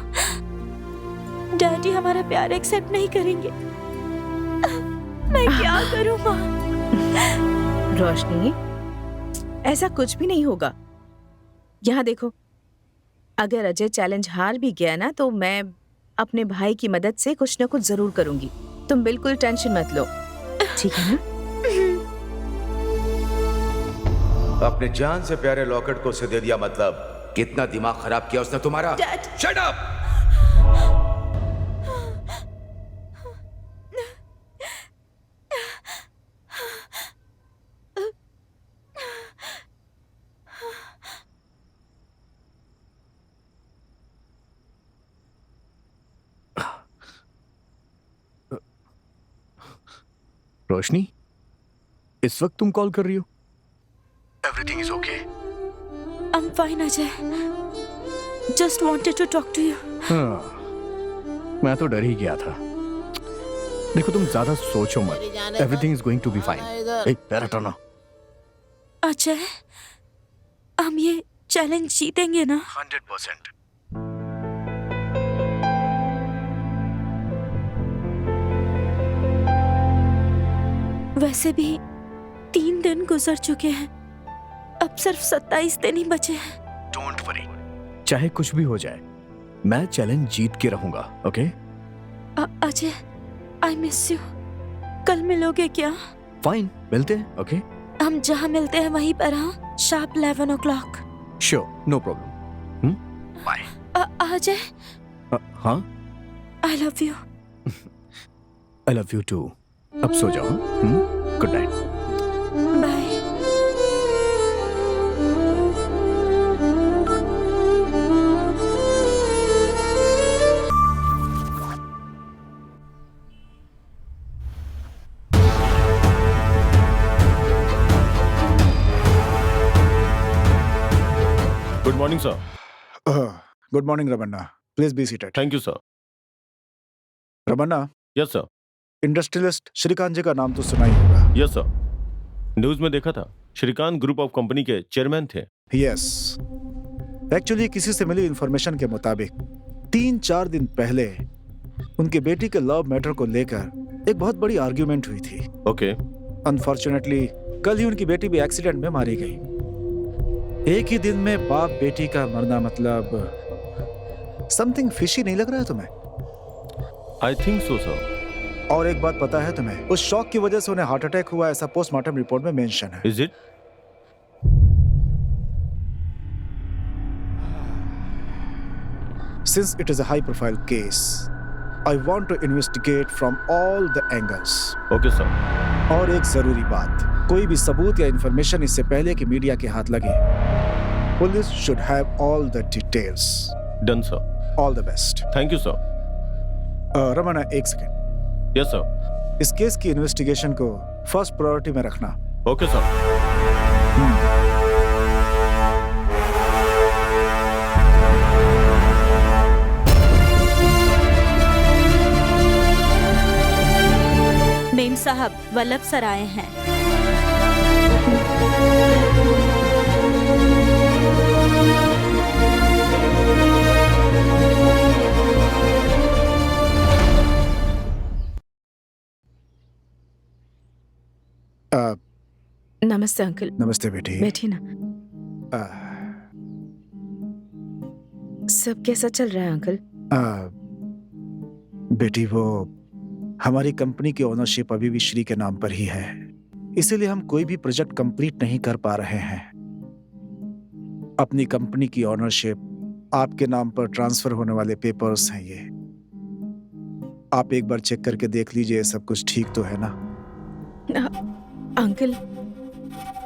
डैडी हमारा प्यार एक्सेप्ट नहीं करेंगे. मैं क्या करूं माँ? रोशनी, ऐसा कुछ भी नहीं होगा. यहाँ देखो, अगर अजय चैलेंज हार भी गया ना तो मैं अपने भाई की मदद से कुछ न कुछ जरूर करूंगी. तुम बिल्कुल टेंशन मत लो, ठीक है ना? अपने जान से प्यारे लॉकेट को उसे दे दिया, मतलब कितना दिमाग खराब किया उसने तुम्हारा. Shut up. रोशनी, इस वक्त तुम कॉल कर रही हो? Everything is okay. I'm fine Ajay. Just wanted to talk to you. मैं तो डर ही गया था. देखो, तुम ज्यादा सोचो मत. Everything is going to be fine. पैर हटाना. अजय, हम ये चैलेंज जीतेंगे ना? 100%. वैसे भी 3 दिन गुजर चुके हैं, अब सिर्फ 27 दिन ही बचे हैं. डोंट वरी, चाहे कुछ भी हो जाए, मैं चैलेंज जीत के रहूंगा. Okay? Ajay, I miss you. कल मिलोगे क्या? फाइन, मिलते हैं. ओके? हम जहाँ मिलते हैं वहीं पर. हाँ, sharp 11 o'clock. Sure, no problem. Bye. Ajay. हाँ, I love you. I love you too. अब सो जाओ. Good night. Bye. Good morning sir. Good morning Ramanna. Please be seated. Thank you sir. Ramanna, yes sir. Industrialist Shrikant ji का नाम तो सुना ही होगा. यस सर, न्यूज में देखा था. श्रीकांत ग्रुप ऑफ कंपनी के चेयरमैन थे. यस. एक्चुअली किसी से मिली इंफॉर्मेशन के मुताबिक 3-4 दिन पहले उनकी बेटी के लव मैटर को लेकर एक बहुत बड़ी आर्ग्यूमेंट हुई थी। ओके। अनफॉर्चुनेटली कल ही उनकी बेटी भी एक्सीडेंट में मारी गई। एक ही दिन में बाप बेटी का मरना, मतलब समथिंग फिशी नहीं लग रहा है तुम्हें? I think so sir. और एक बात पता है तुम्हें, उस शॉक की वजह से उन्हें हार्ट अटैक हुआ, ऐसा पोस्टमार्टम रिपोर्ट में मेंशन है। Is it? Since it is a high profile case, I want to investigate from all the angles. Okay sir. और एक जरूरी बात, कोई भी सबूत या इंफॉर्मेशन इससे पहले कि मीडिया के हाथ लगे, police should have all the details. Done sir. All the best. Thank you sir. Ramana, एक सेकेंड। Yes sir. इस केस की इन्वेस्टिगेशन को फर्स्ट प्रायोरिटी में रखना। Okay sir. मेम साहब, वल्लभ सर आए हैं। नमस्ते अंकल। नमस्ते बेटी। बैठिए ना। सब कैसा चल रहा है अंकल? बेटी, वो हमारी कंपनी की ओनरशिप अभी भी श्री के नाम पर ही है, इसीलिए हम कोई भी प्रोजेक्ट कंप्लीट नहीं कर पा रहे हैं। अपनी कंपनी की ओनरशिप आपके नाम पर ट्रांसफर होने वाले पेपर्स हैं ये। आप एक बार चेक करके देख लीजिए, सब कुछ ठीक तो है ना? अंकल,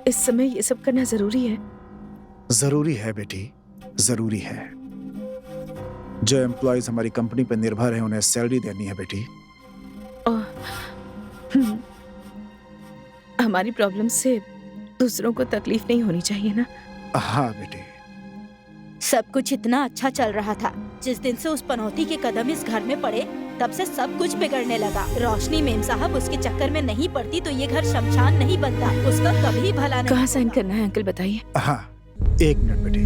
इस समय ये सब करना जरूरी है? जरूरी है बेटी, जरूरी है। जो एम्प्लॉयज हमारी कंपनी पर निर्भर हैं, उन्हें सैलरी देनी है बेटी। हमारी प्रॉब्लम से दूसरों को तकलीफ नहीं होनी चाहिए ना? हाँ बेटी। सब कुछ इतना अच्छा चल रहा था, जिस दिन से उस पनौती के कदम इस घर में पड़े, तब से सब कुछ बिगड़ने लगा। रोशनी मेम साहब उसके चक्कर में नहीं पड़ती तो ये घर शमशान नहीं बनता। उसका कभी भला नहीं। कहाँ साइन करना है अंकल, बताइए। हाँ, एक मिनट बेटी।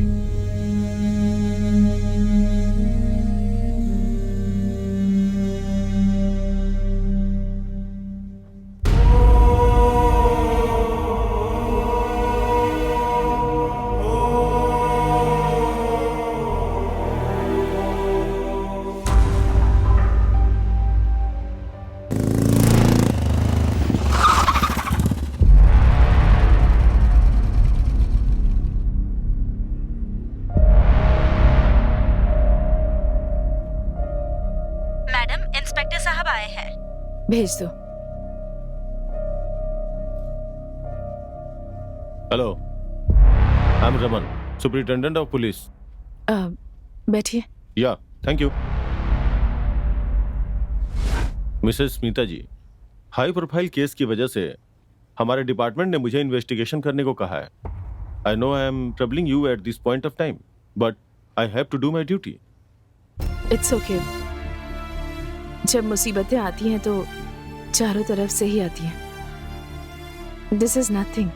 भेज दो। Hello, I am Raman, superintendent of police. बैठिए। Yeah, thank you. Mrs Smita ji, high profile case की वजह से हमारे डिपार्टमेंट ने मुझे इन्वेस्टिगेशन करने को कहा है। I know I am troubling you at this point of time, but I have to do my duty. It's okay. जब मुसीबतें आती हैं तो चारों तरफ से ही आती हैं। This is nothing.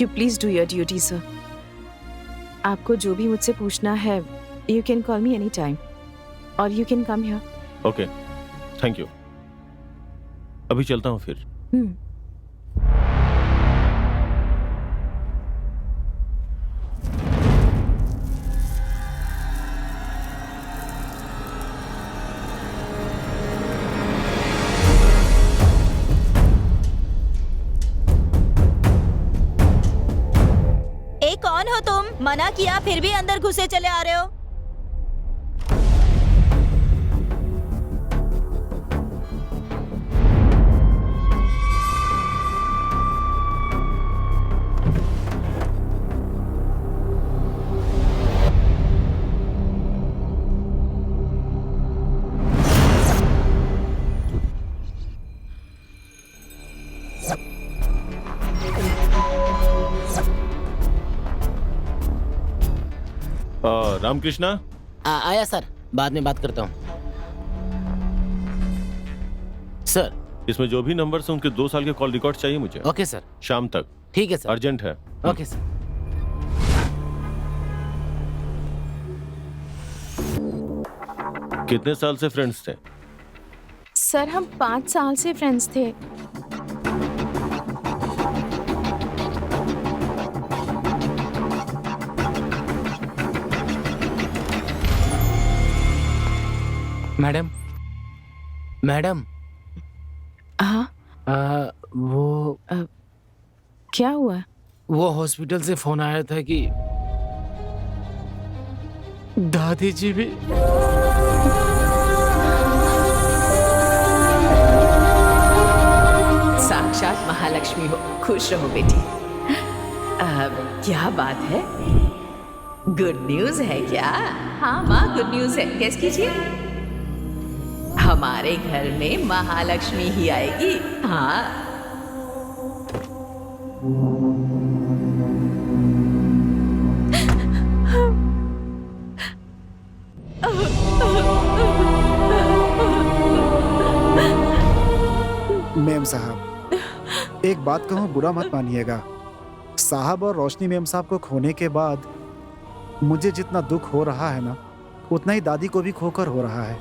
You please do your duty sir. आपको जो भी मुझसे पूछना है, you can call me any time और you can come here. Okay, thank you. अभी चलता हूँ फिर। कौन हो तुम? मना किया फिर भी अंदर घुसे चले आ रहे हो। रामकृष्णा। आया सर, बाद में बात करता हूँ सर। इसमें जो भी नंबर्स हैं उनके 2 साल के कॉल रिकॉर्ड चाहिए मुझे। Okay sir. शाम तक। ठीक है सर। अर्जेंट है। Okay sir. कितने साल से फ्रेंड्स थे? सर हम 5 साल से फ्रेंड्स थे। मैडम, मैडम, हाँ वो क्या हुआ? वो हॉस्पिटल से फोन आया था कि दादी जी भी साक्षात महालक्ष्मी हो, खुश रहो बेटी। क्या बात है? गुड न्यूज है क्या? हाँ माँ, गुड न्यूज है। गेस कीजिए। हमारे घर में महालक्ष्मी ही आएगी। हाँ। मेम साहब, एक बात कहूँ, बुरा मत मानिएगा। साहब और रोशनी मेम साहब को खोने के बाद मुझे जितना दुख हो रहा है ना, उतना ही दादी को भी खोकर हो रहा है।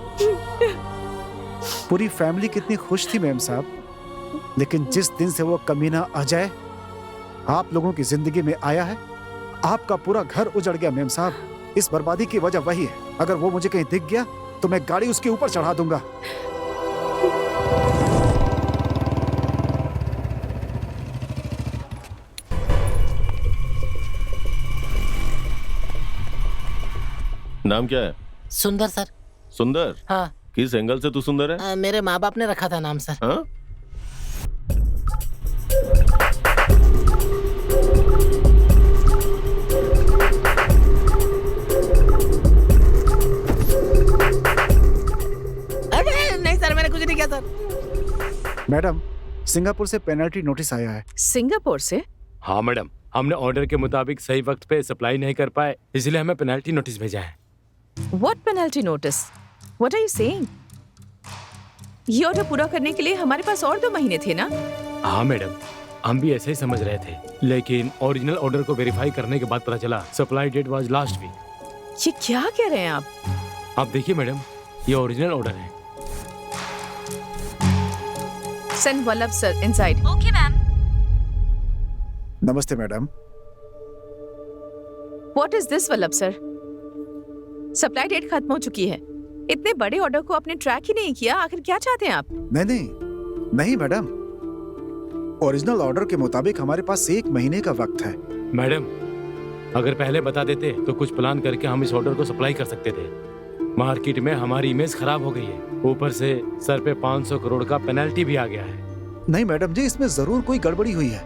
पूरी फैमिली कितनी खुश थी मेम साहब, लेकिन जिस दिन से वो कमीना अजय आप लोगों की जिंदगी में आया है, आपका पूरा घर उजड़ गया मेम साहब। इस बर्बादी की वजह वही है। अगर वो मुझे कहीं दिख गया तो मैं गाड़ी उसके ऊपर चढ़ा दूंगा। नाम क्या है? सुंदर सर। सुंदर? हाँ। किस एंगल से तू सुंदर है? मेरे माँ बाप ने रखा था नाम सर। हाँ? अरे नहीं सर, मैंने कुछ नहीं किया सर। मैडम, सिंगापुर से पेनल्टी नोटिस आया है। सिंगापुर से? हाँ मैडम, हमने ऑर्डर के मुताबिक सही वक्त पे सप्लाई नहीं कर पाए, इसलिए हमें पेनल्टी नोटिस भेजा है। What penalty notice? What are you saying? ये ऑर्डर पूरा करने के लिए हमारे पास और 2 महीने थे ना? हाँ मैडम, हम भी ऐसे ही समझ रहे थे, लेकिन ओरिजिनल ऑर्डर को वेरीफाई करने के बाद पता चला supply date was last week. ये क्या कह रहे हैं आप? आप देखिए मैडम, ये ओरिजिनल ऑर्डर है। Send Vallabh sir inside. Okay ma'am. नमस्ते madam. What is this Vallabh sir? Supply date खत्म हो चुकी है। इतने बड़े ऑर्डर को आपने ट्रैक ही नहीं किया। आखिर क्या चाहते हैं आप? नहीं मैडम, ओरिजिनल ऑर्डर के मुताबिक हमारे पास 1 महीने का वक्त है। मैडम, अगर पहले बता देते तो कुछ प्लान करके हम इस ऑर्डर को सप्लाई कर सकते थे। मार्केट में हमारी इमेज खराब हो गई है, ऊपर से सर पे 500 करोड़ का पेनल्टी भी आ गया है। नहीं मैडम जी, इसमें जरूर कोई गड़बड़ी हुई है।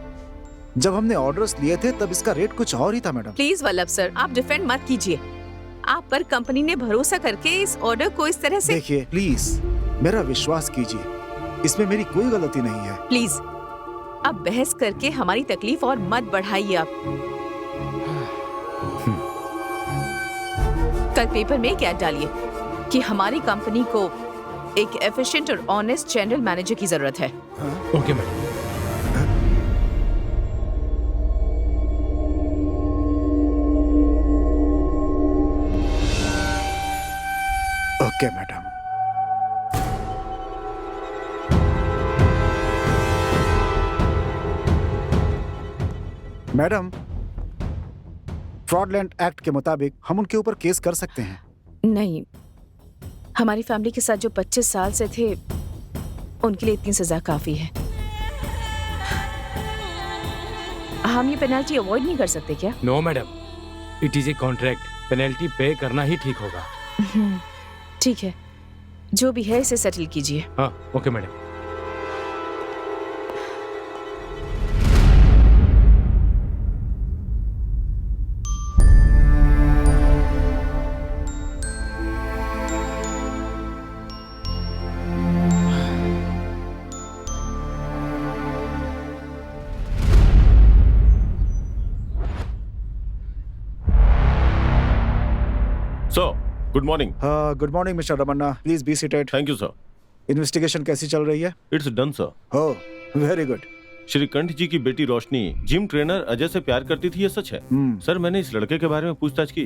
जब हमने ऑर्डर्स लिए थे तब इसका रेट कुछ और ही था मैडम। प्लीज वल्लभ सर, आप डिफेंड मत कीजिए। आप पर कंपनी ने भरोसा करके इस ऑर्डर को इस तरह से। देखिए प्लीज, मेरा विश्वास कीजिए, इसमें मेरी कोई गलती नहीं है। प्लीज अब बहस करके हमारी तकलीफ और मत बढ़ाइए आप। कल पेपर में एक ऐड डालिए कि हमारी कंपनी को एक एफिशिएंट और ऑनेस्ट जनरल मैनेजर की जरूरत है। Okay madam. Okay madam. Madam, फ्रॉडलैंड एक्ट के मुताबिक हम उनके ऊपर केस कर सकते हैं। नहीं, हमारी फैमिली के साथ जो 25 साल से थे उनके लिए इतनी सजा काफी है। हम ये पेनल्टी अवॉइड नहीं कर सकते क्या? No madam, it is a contract, penalty pay करना ही ठीक होगा। ठीक है, जो भी है इसे सेटल कीजिए। हाँ okay madam. Good morning. Good morning mister Ramanna, please be seated. Thank you sir. Investigation कैसी चल रही है? It's done sir. Oh very good. Shrikanth ji की बेटी रोशनी जिम ट्रेनर अजय से प्यार करती थी, ये सच है? सर मैंने इस लड़के के बारे में पूछताछ की।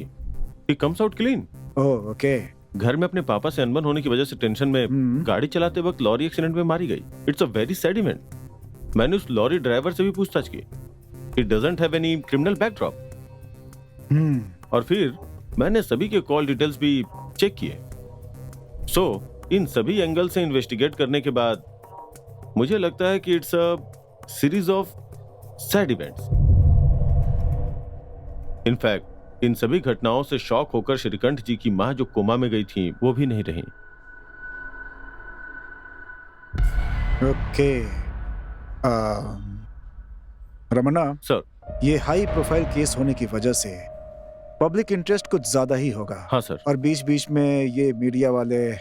He comes out clean. Oh okay. घर में अपने पापा से अनबन होने की वजह से टेंशन में गाड़ी चलाते वक्त लॉरी एक्सीडेंट में मारी गई। It's a very sad event. मैंने उस लॉरी ड्राइवर से भी पूछताछ की। It doesn't have any criminal backdrop. और फिर मैंने सभी के कॉल डिटेल्स भी चेक किए। सो इन सभी एंगल से इन्वेस्टिगेट करने के बाद मुझे लगता है कि it's a series of sad events. In fact इन सभी घटनाओं से शॉक होकर श्रीकंठ जी की मां जो कोमा में गई थी वो भी नहीं रही। Okay Ramanna sir. ये हाई प्रोफाइल केस होने की वजह से पब्लिक इंटरेस्ट कुछ ज्यादा ही होगा। हाँ सर। और बीच बीच में ये मीडिया वाले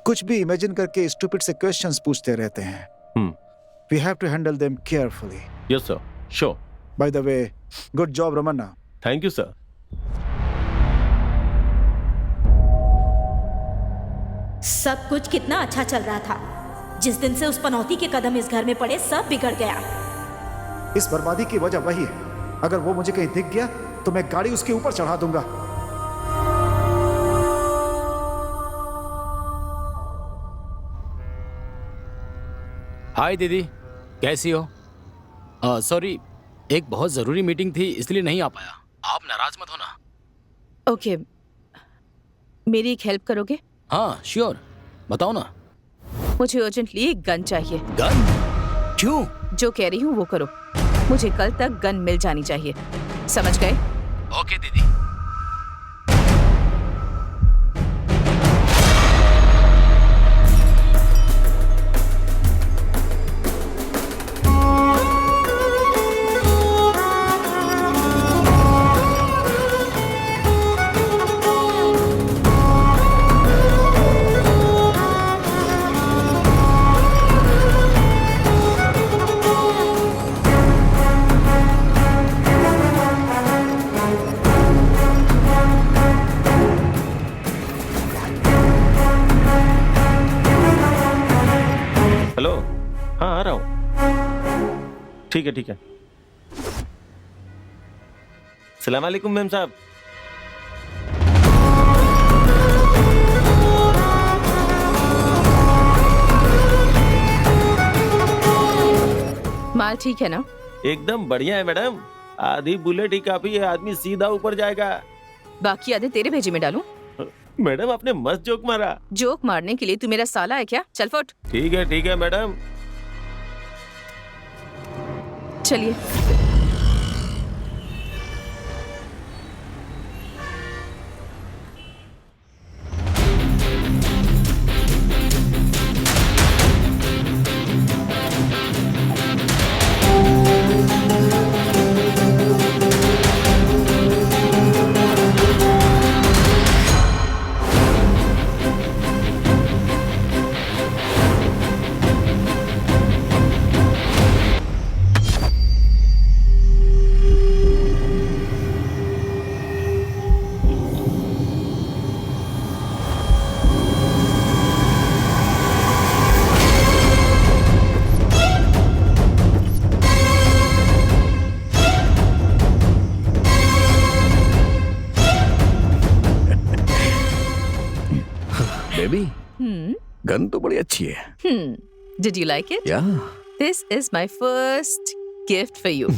कुछ भी इमेजिन करके स्टूपिड से क्वेश्चंस पूछते रहते हैं। We have to handle them carefully. Yes sir, sure. By the way, good job Ramanna. Thank you sir. सब कुछ कितना अच्छा चल रहा था। जिस दिन से उस पनौती के कदम इस घर में पड़े सब बिगड़ गया। इस बर्बादी की वजह वही है। अगर वो मुझे कहीं दिख गया तो मैं गाड़ी उसके ऊपर चढ़ा दूंगा। हाय दीदी, कैसी हो? सॉरी, एक बहुत जरूरी मीटिंग थी इसलिए नहीं आ पाया। आप नाराज मत होना। ओके, मेरी एक हेल्प करोगे? हाँ श्योर, बताओ ना। मुझे अर्जेंटली एक गन चाहिए। गन? क्यों? जो कह रही हूँ वो करो। मुझे कल तक गन मिल जानी चाहिए, समझ गए? ओके दीदी। ठीक है। सलाम वालेकुम मैम साहब। माल ठीक है ना? एकदम बढ़िया है मैडम। आधी बुलेट ही काफी है, आदमी सीधा ऊपर जाएगा। बाकी आधे तेरे भेजे में डालूं? मैडम आपने मस्त जोक मारा। जोक मारने के लिए तू मेरा साला है क्या? चल फुट। ठीक है मैडम। चलिए। गन तो बड़ी अच्छी है। Did you like it? Yeah. This is my first gift for you.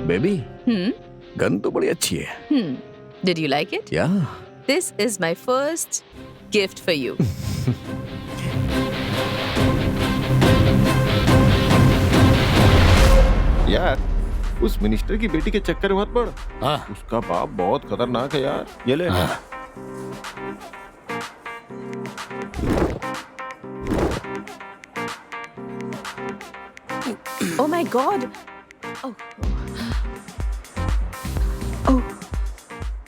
Baby, gun तो बड़ी अच्छी है। Did you like it? Yeah. This is my first gift for you. यार, उस मिनिस्टर की बेटी के चक्कर में मत पड़। उसका बाप बहुत खतरनाक है यार। ये ले। Oh my God. Oh,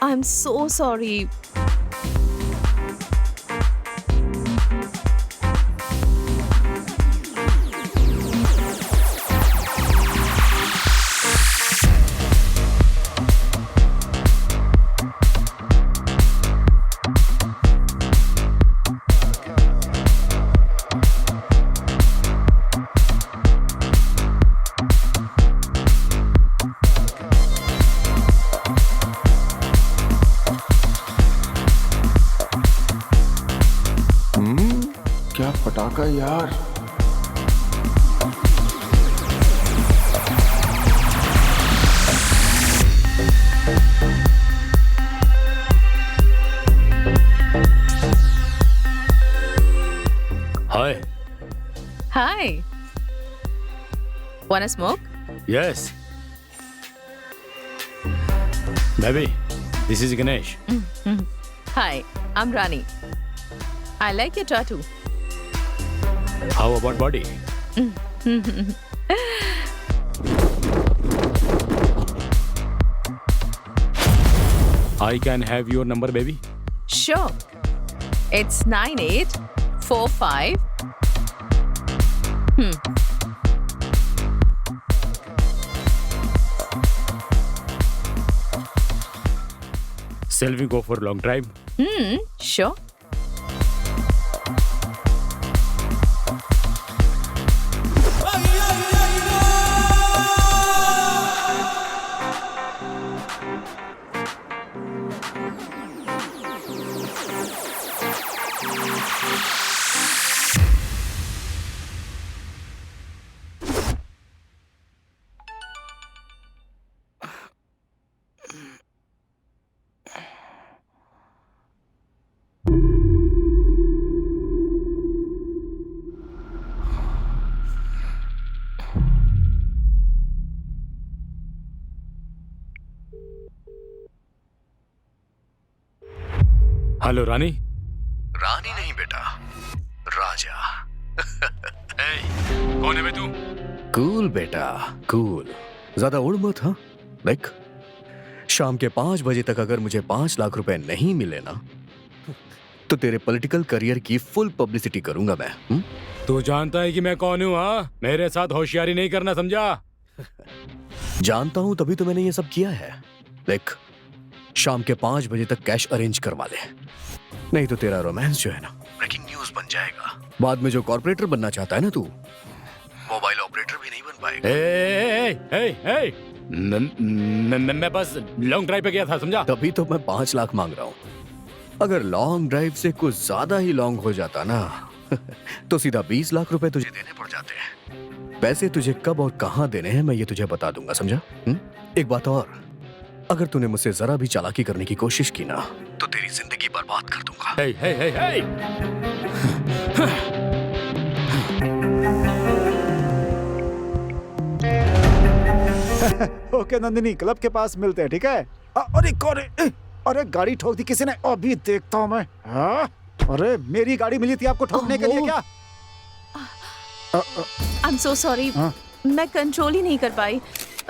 I'm so sorry. क्या पटाखा यार। हाय। Hi. Wanna smoke? Yes baby, this is Ganesh. Hi, I'm Rani. I like your tattoo. How about body? I can have your number baby? Sure. It's 9845. Shall we go for a long drive? Sure. Hello Rani. Rani नहीं बेटा, राजा। कौन है बे तू? Cool बेटा, cool. ज्यादा उड़ मत। हाँ देख, शाम के 5 बजे तक अगर मुझे 5 लाख रुपए नहीं मिले ना, तो तेरे पॉलिटिकल करियर की फुल पब्लिसिटी करूंगा मैं। तू जानता है कि मैं कौन हूँ? हाँ, मेरे साथ होशियारी नहीं करना, समझा? जानता हूं, तभी तो मैंने ये सब किया है। देख, शाम के 5 बजे तक कैश अरेंज करवा ले, नहीं तो तेरा रोमांस जो है ना ब्रेकिंग न्यूज बन जाएगा। बाद में जो कॉर्पोरेटर बनना चाहता है ना तू, मोबाइल ऑपरेटर भी नहीं बन पाएगा। मैं बस लॉन्ग ड्राइव पे गया था, समझा? तभी तो मैं 5 लाख मांग रहा हूँ। अगर लॉन्ग ड्राइव से कुछ ज्यादा ही लॉन्ग हो जाता ना तो सीधा 20 लाख रुपए तुझे देने पड़ जाते। पैसे तुझे कब और कहाँ देने हैं मैं ये तुझे बता दूंगा, समझा? एक बात और, अगर तूने मुझसे जरा भी चालाकी करने की कोशिश की ना, तो तेरी जिंदगी बर्बाद कर दूंगा। ओके नंदिनी, क्लब के पास मिलते हैं, ठीक है? अरे कौन है? अरे गाड़ी ठोक दी किसी ने, अभी देखता हूँ मैं। हाँ? अरे मेरी गाड़ी मिली थी आपको ठोकने के लिए क्या? I'm so sorry. मैं कंट्रोल ही नहीं कर पाई,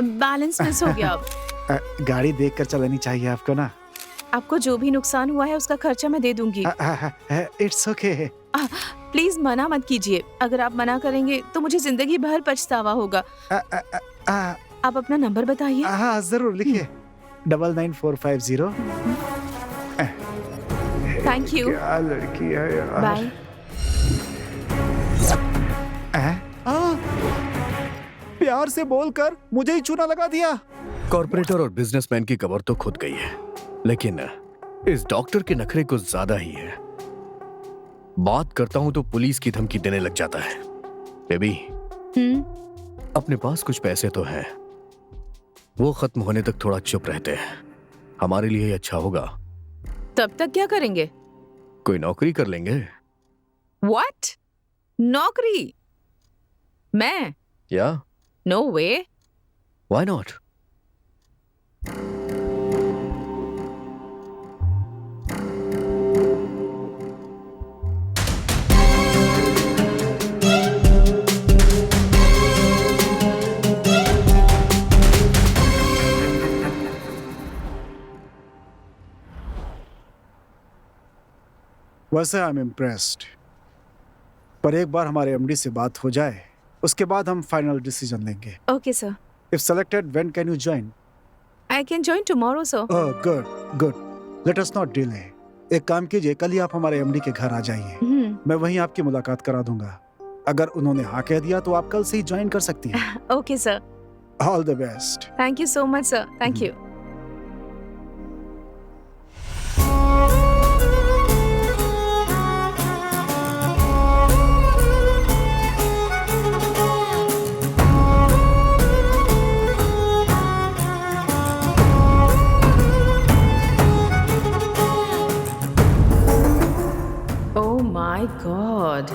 बैलेंस मिस हो गया। अब गाड़ी देखकर चलानी चाहिए आपको ना। आपको जो भी नुकसान हुआ है उसका खर्चा मैं दे दूंगी। It's okay. प्लीज मना मत कीजिए। अगर आप मना करेंगे तो मुझे जिंदगी भर पछतावा होगा। आप अपना नंबर बताइए। हाँ जरूर, लिखिए 99450। Thank you. क्या लड़की है यार। बाय। प्यार से बोलकर मुझे ही चूना लगा दिया। कॉर्पोरेटर और बिजनेसमैन की कबर तो खुद गई है, लेकिन इस डॉक्टर के नखरे कुछ ज्यादा ही है। बात करता हूं तो पुलिस की धमकी देने लग जाता है। बेबी, अपने पास कुछ पैसे तो हैं, वो खत्म होने तक थोड़ा चुप रहते हैं, हमारे लिए ही अच्छा होगा। तब तक क्या करेंगे? कोई नौकरी कर लेंगे। What? नौकरी? मैं? या No way. Why not? वैसे आई एम इम्प्रेस्ड, पर एक बार हमारे एमडी से बात हो जाए, उसके बाद हम फाइनल डिसीजन लेंगे। Okay sir. If selected, when can you join? I can join tomorrow sir. Oh good good, let us not delay. एक काम कीजिए, कल ही आप हमारे एमडी के घर आ जाइए, मैं वहीं आपकी मुलाकात करा दूंगा। अगर उन्होंने हाँ कह दिया तो आप कल से ही ज्वाइन कर सकती हैं। Okay sir. All the best. Thank you so much sir. Thank you. God,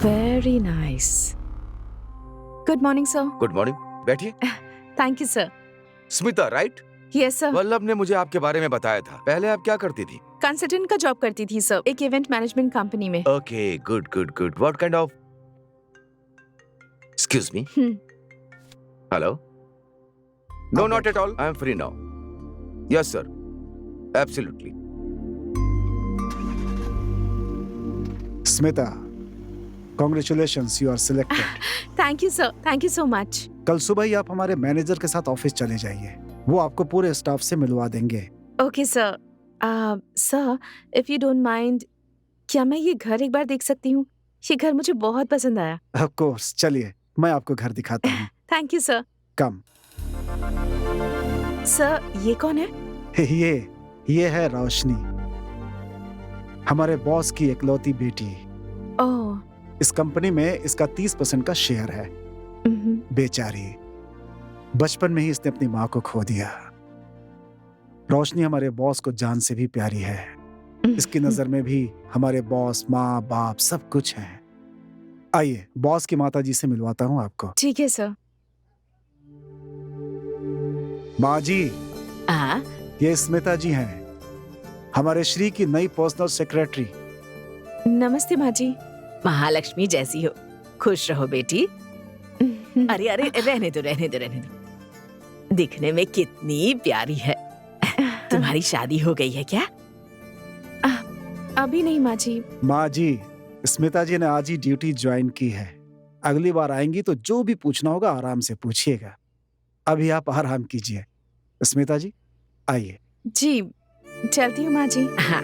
very nice. Good morning sir. Good morning, बैठिए। Thank you sir. Smita, right? Yes sir. Vallabh ने मुझे आपके बारे में बताया था। पहले आप क्या करती थी? कंसल्टेंट का जॉब करती थी सर, एक इवेंट मैनेजमेंट कंपनी में। Okay, good good good. What kind of? Excuse me. Hello? No, not at all, I am free now. Yes sir, absolutely. Smita, congratulations, you are selected. Thank you sir, thank you so much. कल सुबह ही आप हमारे manager के साथ office चले जाइए, वो आपको पूरे स्टाफ से मिलवा देंगे। Okay sir. Sir, if you don't mind, क्या मैं ये घर एक बार देख सकती हूँ? ये घर मुझे बहुत पसंद आया। ऑफ कोर्स, चलिए मैं आपको घर दिखाता हूँ। Thank you sir. Come. Sir, ये कौन है? ये है रोशनी, हमारे बॉस की इकलौती बेटी। ओह। इस कंपनी में इसका 30% का शेयर है। बेचारी, बचपन में ही इसने अपनी माँ को खो दिया। रोशनी हमारे बॉस को जान से भी प्यारी है। इसकी नजर में भी हमारे बॉस, माँ बाप सब कुछ है। आइए, बॉस की माता जी से मिलवाता हूँ आपको। ठीक है सर। माँ जी, हाँ, ये स्मिता जी हैं, हमारे श्री की नई पर्सनल सेक्रेटरी। नमस्ते माँ जी। महालक्ष्मी जैसी हो, खुश रहो बेटी। अरे अरे, रहने दो रहने दो रहने दो। दिखने में कितनी प्यारी है। तुम्हारी शादी हो गई है क्या? अभी नहीं माँ जी। माँ जी, स्मिता जी ने आज ही ड्यूटी ज्वाइन की है। अगली बार आएंगी तो जो भी पूछना होगा आराम से पूछिएगा। अभी आप आराम कीजिए। स्मिता जी, आइए। जी, चलती हूँ माँ जी। हाँ।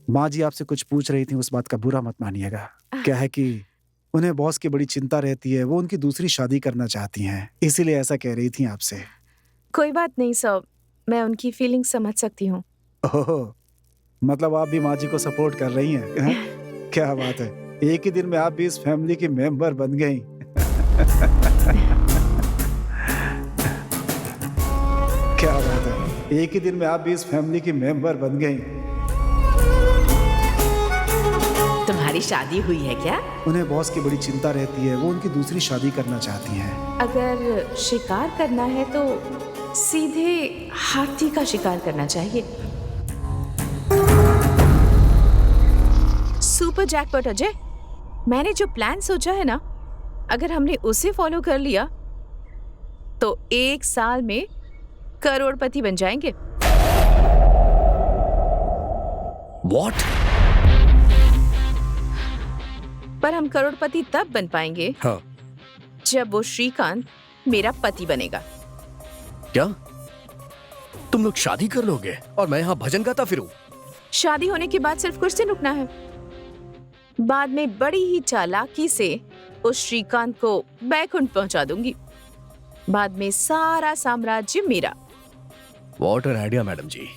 माँ जी आपसे कुछ पूछ रही थी, उस बात का बुरा मत मानिएगा। क्या है कि उन्हें बॉस की बड़ी चिंता रहती है, वो उनकी दूसरी शादी करना चाहती हैं, इसीलिए ऐसा कह रही थी आपसे। कोई बात नहीं सर, मैं उनकी फीलिंग समझ सकती हूँ। ओह, मतलब आप भी माँ जी को सपोर्ट कर रही हैं? क्या बात है, एक ही दिन में आप भी इस फैमिली की मेंबर बन गई। क्या बात है, एक ही दिन में आप भी इस फैमिली की मेंबर बन गई। तुम्हारी शादी हुई है क्या? उन्हें बॉस की बड़ी चिंता रहती है, वो उनकी दूसरी शादी करना चाहती हैं। अगर शिकार करना है तो सीधे हाथी का शिकार करना चाहिए। सुपर जैकपॉट अजय, मैंने जो प्लान सोचा है ना, अगर हमने उसे फॉलो कर लिया तो 1 साल में करोड़पति बन जाएंगे। What? पर हम करोड़पति तब बन पाएंगे हाँ। जब वो श्रीकांत मेरा पति बनेगा। क्या तुम लोग शादी कर लोगे और मैं यहाँ भजन गाता फिरूं? शादी होने के बाद सिर्फ कुछ दिन रुकना है, बाद में बड़ी ही चालाकी से उस श्रीकांत को बैकुंठ पहुंचा दूंगी। बाद में सारा साम्राज्य मेरा। What an idea, मैडम जी।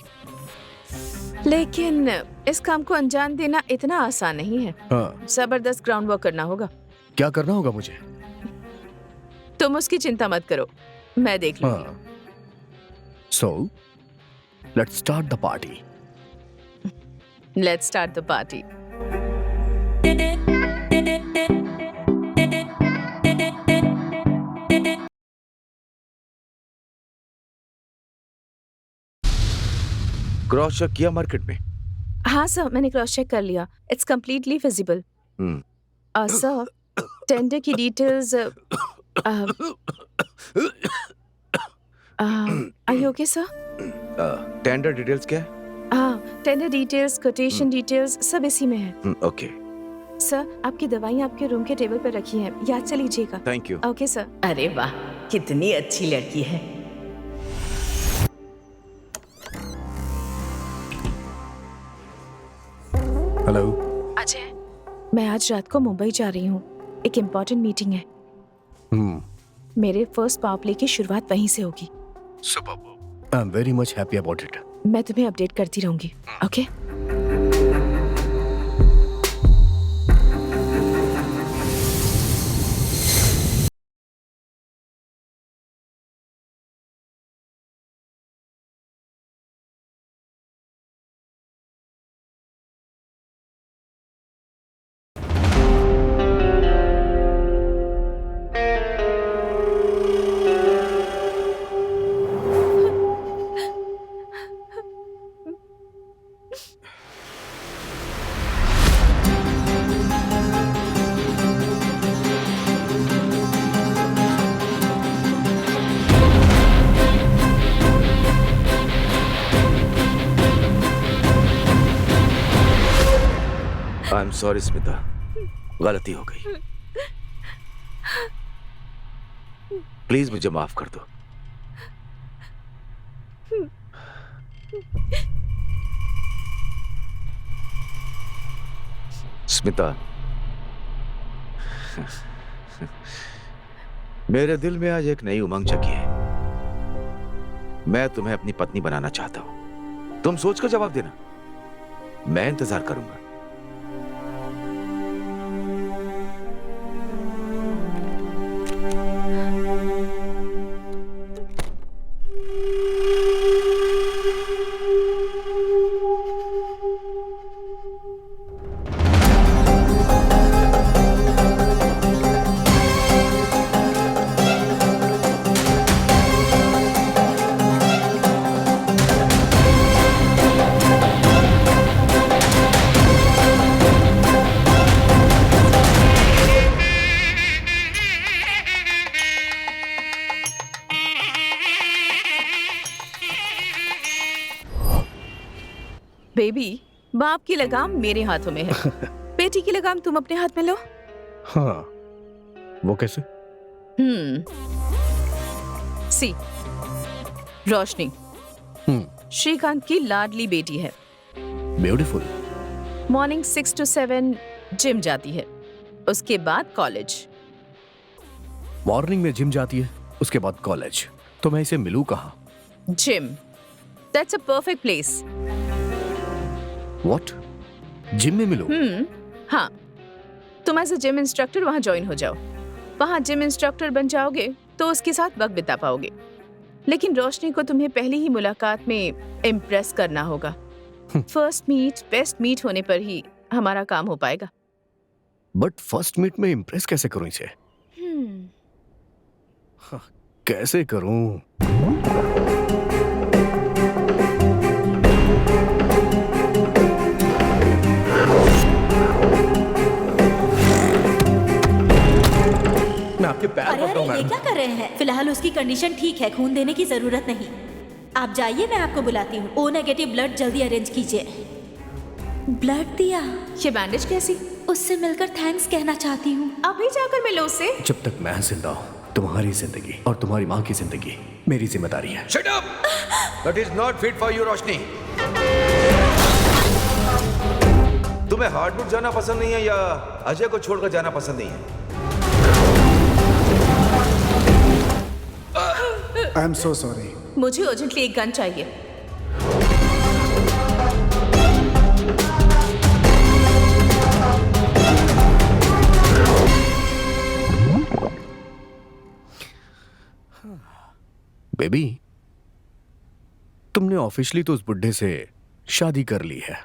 लेकिन इस काम को अंजाम देना इतना आसान नहीं है। हाँ। जबरदस्त ग्राउंड वर्क करना होगा। क्या करना होगा मुझे? तुम उसकी चिंता मत करो, मैं देख लूंगी। हाँ। So, let's start the party. Let's start the party. Cross check किया मार्केट में? हाँ सर, मैंने क्रॉस चेक कर लिया। It's completely feasible. Sir, tender की details. Are you okay sir? Tender details क्या है? हाँ, टेंडर डिटेल्स, कोटेशन डिटेल्स सब इसी में है। ओके। सर, आपकी दवाइयाँ आपके रूम के टेबल पर रखी हैं, याद से लीजिएगा। Thank you. Okay sir. अरे वाह, कितनी अच्छी लड़की है। हेलो अजय, मैं आज रात को मुंबई जा रही हूँ, एक इम्पोर्टेंट मीटिंग है। मेरे फर्स्ट पावर प्ले की शुरुआत वहीं से होगी। Superb. I am very much happy about it. मैं तुम्हें अपडेट करती रहूंगी। ओके? एम सॉरी स्मिता, गलती हो गई। प्लीज मुझे माफ कर दो। स्मिता, मेरे दिल में आज एक नई उमंग जगी है। मैं तुम्हें अपनी पत्नी बनाना चाहता हूं। तुम सोचकर जवाब देना, मैं इंतजार करूंगा। बेबी, बाप की लगाम मेरे हाथों में है। बेटी की लगाम तुम अपने हाथ में लो। हाँ, वो कैसे? सी, रोशनी श्रीकांत की लाडली बेटी है। ब्यूटीफुल। मॉर्निंग 6 to 7 जिम जाती है, उसके बाद कॉलेज। मॉर्निंग में जिम जाती है, उसके बाद कॉलेज। तो मैं इसे मिलूं कहाँ? Gym, that's a perfect place. What? Gym में मिलूं? हाँ, तुम एज अ जिम इंस्ट्रक्टर वहाँ ज्वाइन हो जाओ। वहाँ जिम इंस्ट्रक्टर बन जाओगे तो उसके साथ वक्त बिता पाओगे। लेकिन रोशनी को तुम्हें पहली ही मुलाकात में इम्प्रेस करना होगा। फर्स्ट मीट बेस्ट मीट होने पर ही हमारा काम हो पाएगा। बट फर्स्ट मीट में इम्प्रेस कैसे करूं इसे? कैसे करूं? मैं आपके पैर पकड़ूं ये मैडम। क्या कर रहे हैं? फिलहाल उसकी कंडीशन ठीक है, खून देने की जरूरत नहीं। आप जाइए, मैं आपको बुलाती हूँ। ओ नेगेटिव ब्लड जल्दी अरेंज कीजिए। ब्लड दिया? ये बैंडेज कैसी? उससे मिलकर थैंक्स कहना चाहती हूँ। अभी जाकर मिलो उससे। जब तक मैं जिंदा हूँ, तुम्हारी जिंदगी और तुम्हारी माँ की जिंदगी मेरी जिम्मेदारी है। Shut up! That is not fit for you, रोशनी। तुम्हें हार्डवुड जाना पसंद नहीं है या अजय को छोड़कर जाना पसंद नहीं है? आई एम सो सॉरी। मुझे अर्जेंटली एक गन चाहिए। बेबी, तुमने ऑफिशियली तो उस बुड्ढे से शादी कर ली है,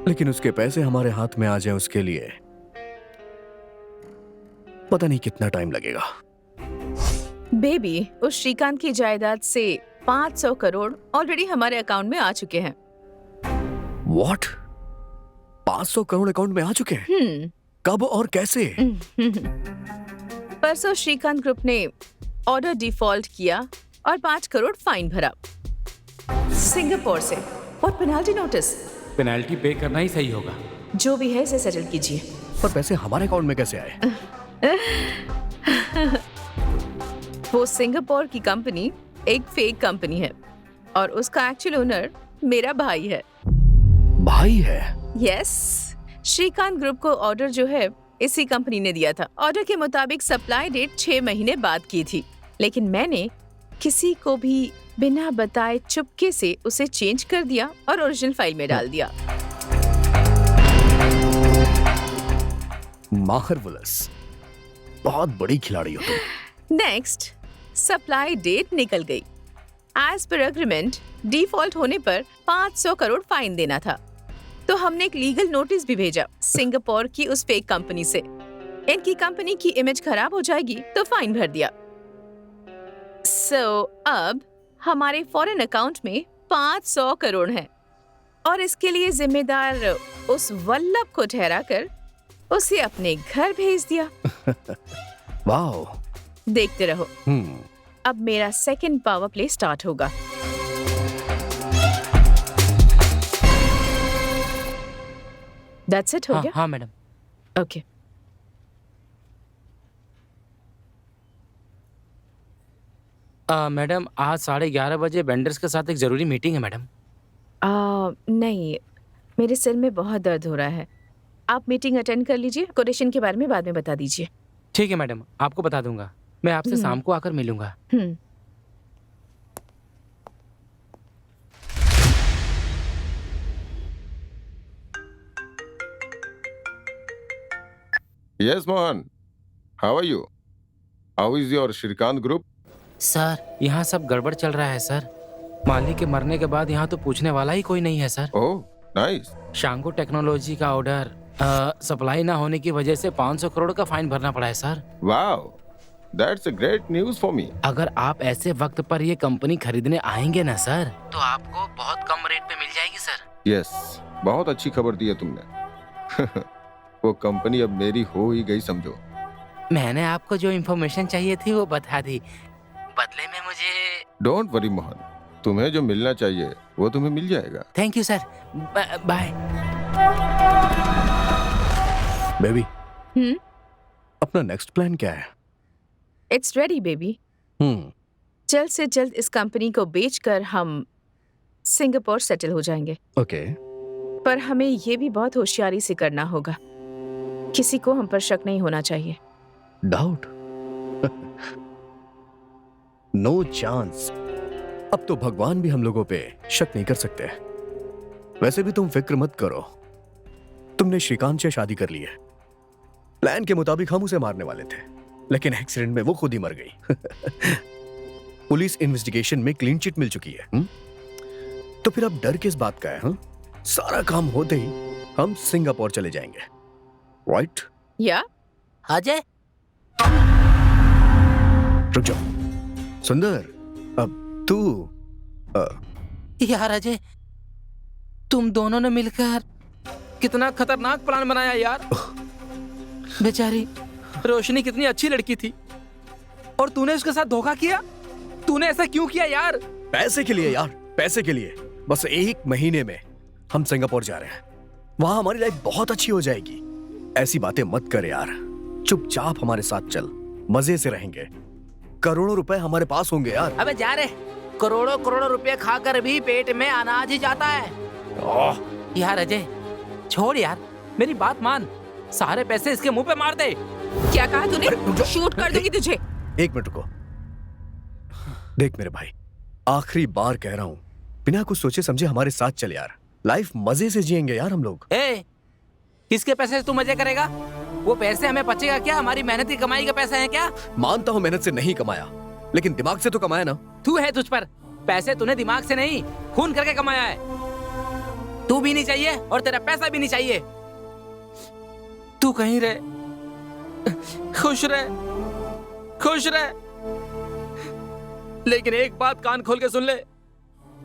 लेकिन उसके पैसे हमारे हाथ में आ जाए उसके लिए पता नहीं कितना टाइम लगेगा। बेबी, उस श्रीकांत की जायदाद से 500 करोड़ ऑलरेडी हमारे अकाउंट में आ चुके हैं। व्हाट? 500 करोड़ अकाउंट में आ चुके हैं? कब और कैसे? परसों श्रीकांत ग्रुप ने ऑर्डर डिफॉल्ट किया और 5 करोड़ फाइन भरा सिंगापुर से। What penalty notice? Penalty pay करना ही सही होगा। जो भी है इसे सेटल कीजिए। पर पैसे हमारे अकाउंट में कैसे आए? वो सिंगापुर की कंपनी एक फेक कंपनी है और उसका एक्चुअल ओनर मेरा भाई है। भाई है? यस, श्रीकांत ग्रुप को ऑर्डर जो है इसी कंपनी ने दिया था। ऑर्डर के मुताबिक सप्लाई डेट 6 महीने बाद की थी, लेकिन मैंने किसी को भी बिना बताए चुपके से उसे चेंज कर दिया और ओरिजिनल फाइल में डाल दिया। मार्वलस, बहुत बड़ी खिलाड़ी हो तुम। नेक्स्ट, सप्लाई डेट निकल गई। एज पर एग्रीमेंट डिफॉल्ट होने पर 500 करोड़ फाइन देना था, तो हमने एक लीगल नोटिस भी भेजा सिंगापुर की उस फेक कंपनी से। इनकी कंपनी की इमेज खराब हो जाएगी तो फाइन भर दिया। सो अब हमारे फॉरेन अकाउंट में 500 करोड़ हैं और इसके लिए जिम्मेदार उस वल्लभ को ठहराकर उसे अपने घर भेज दिया। वाओ। देखते रहो, अब मेरा सेकंड पावर प्ले स्टार्ट होगा। दैट्स इट, हो हाँ गया? हाँ मैडम। ओके। मैडम आज 11:30 बजे वेंडर्स के साथ एक ज़रूरी मीटिंग है मैडम। नहीं, मेरे सिर में बहुत दर्द हो रहा है। आप मीटिंग अटेंड कर लीजिए, कोटेशन के बारे में बाद में बता दीजिए। ठीक है मैडम, आपको बता दूंगा। मैं आपसे शाम को आकर मिलूंगा। Yes, Mohan. How are you? How is your Shrikant group? Sir यहाँ सब गड़बड़ चल रहा है सर। मालिक के मरने के बाद यहाँ तो पूछने वाला ही कोई नहीं है सर। Oh, nice. शांगो टेक्नोलॉजी का ऑर्डर सप्लाई ना होने की वजह से 500 करोड़ का फाइन भरना पड़ा है sir. Wow. That's a great news for me. अगर आप ऐसे वक्त पर ये कंपनी खरीदने आएंगे ना सर, तो आपको बहुत कम रेट पे मिल जाएगी सर। Yes. बहुत अच्छी खबर दी है तुमने। वो कंपनी अब मेरी हो ही गई समझो। मैंने आपको जो इन्फॉर्मेशन चाहिए थी वो बता दी, बदले में मुझे। डोंट वरी मोहन, तुम्हें जो मिलना चाहिए वो तुम्हें मिल जाएगा। Thank you sir, bye. Baby, अपना नेक्स्ट प्लान क्या है? It's ready baby. जल्द से जल्द इस कंपनी को बेचकर हम सिंगापुर सेटल हो जाएंगे। ओके। पर हमें ये भी बहुत होशियारी से करना होगा। किसी को हम पर शक नहीं होना चाहिए। डाउट? No chance. अब तो भगवान भी हम लोगों पे शक नहीं कर सकते। वैसे भी तुम फिक्र मत करो, तुमने श्रीकांत से शादी कर ली है। प्लान के मुताबिक हम उसे मारने वाले थे, लेकिन एक्सीडेंट में वो खुद ही मर गई। पुलिस इन्वेस्टिगेशन में क्लीन चिट मिल चुकी है। तो फिर अब डर किस बात का है? सारा काम होते ही हम सिंगापुर चले जाएंगे, राइट? या अजय, रुक जाओ। सुंदर, अब तू यार अजय, तुम दोनों ने मिलकर कितना खतरनाक प्लान बनाया यार। बेचारी रोशनी कितनी अच्छी लड़की थी और तूने उसके साथ धोखा किया। तूने ऐसा क्यों किया यार? पैसे के लिए यार, पैसे के लिए। बस 1 महीने में हम सिंगापुर जा रहे हैं। वहां हमारी लाइफ बहुत अच्छी हो जाएगी। ऐसी बातें मत कर यार, चुपचाप हमारे साथ चल, मजे से रहेंगे। करोड़ों रुपए हमारे पास होंगे यार। अबे जा रे, करोड़ों करोड़ों रुपए खाकर भी पेट में अनाज ही जाता है। यार अजय छोड़ यार, मेरी बात मान, सारे पैसे इसके मुंह पे मार दे। क्या कहा तूने? शूट कर दूंगी तुझे। 1 मिनट रुको। देख मेरे भाई, आखिरी बार कह रहा हूं, बिना कुछ सोचे समझे हमारे साथ चल यार। लाइफ मजे से जिएंगे यार हम लोग। किसके पैसे से तू मजे करेगा? वो पैसे हमें बचेगा क्या? हमारी मेहनत की कमाई के पैसे हैं क्या? मानता हूं मेहनत से नहीं कमाया, लेकिन दिमाग से तो कमाया ना। तू है तुझ पर, पैसे तूने दिमाग से नहीं खून करके कमाया है। तू भी नहीं चाहिए और तेरा पैसा भी नहीं चाहिए। तू कहीं रहे, खुश रहे, खुश रहे। लेकिन एक बात कान खोल के सुन ले,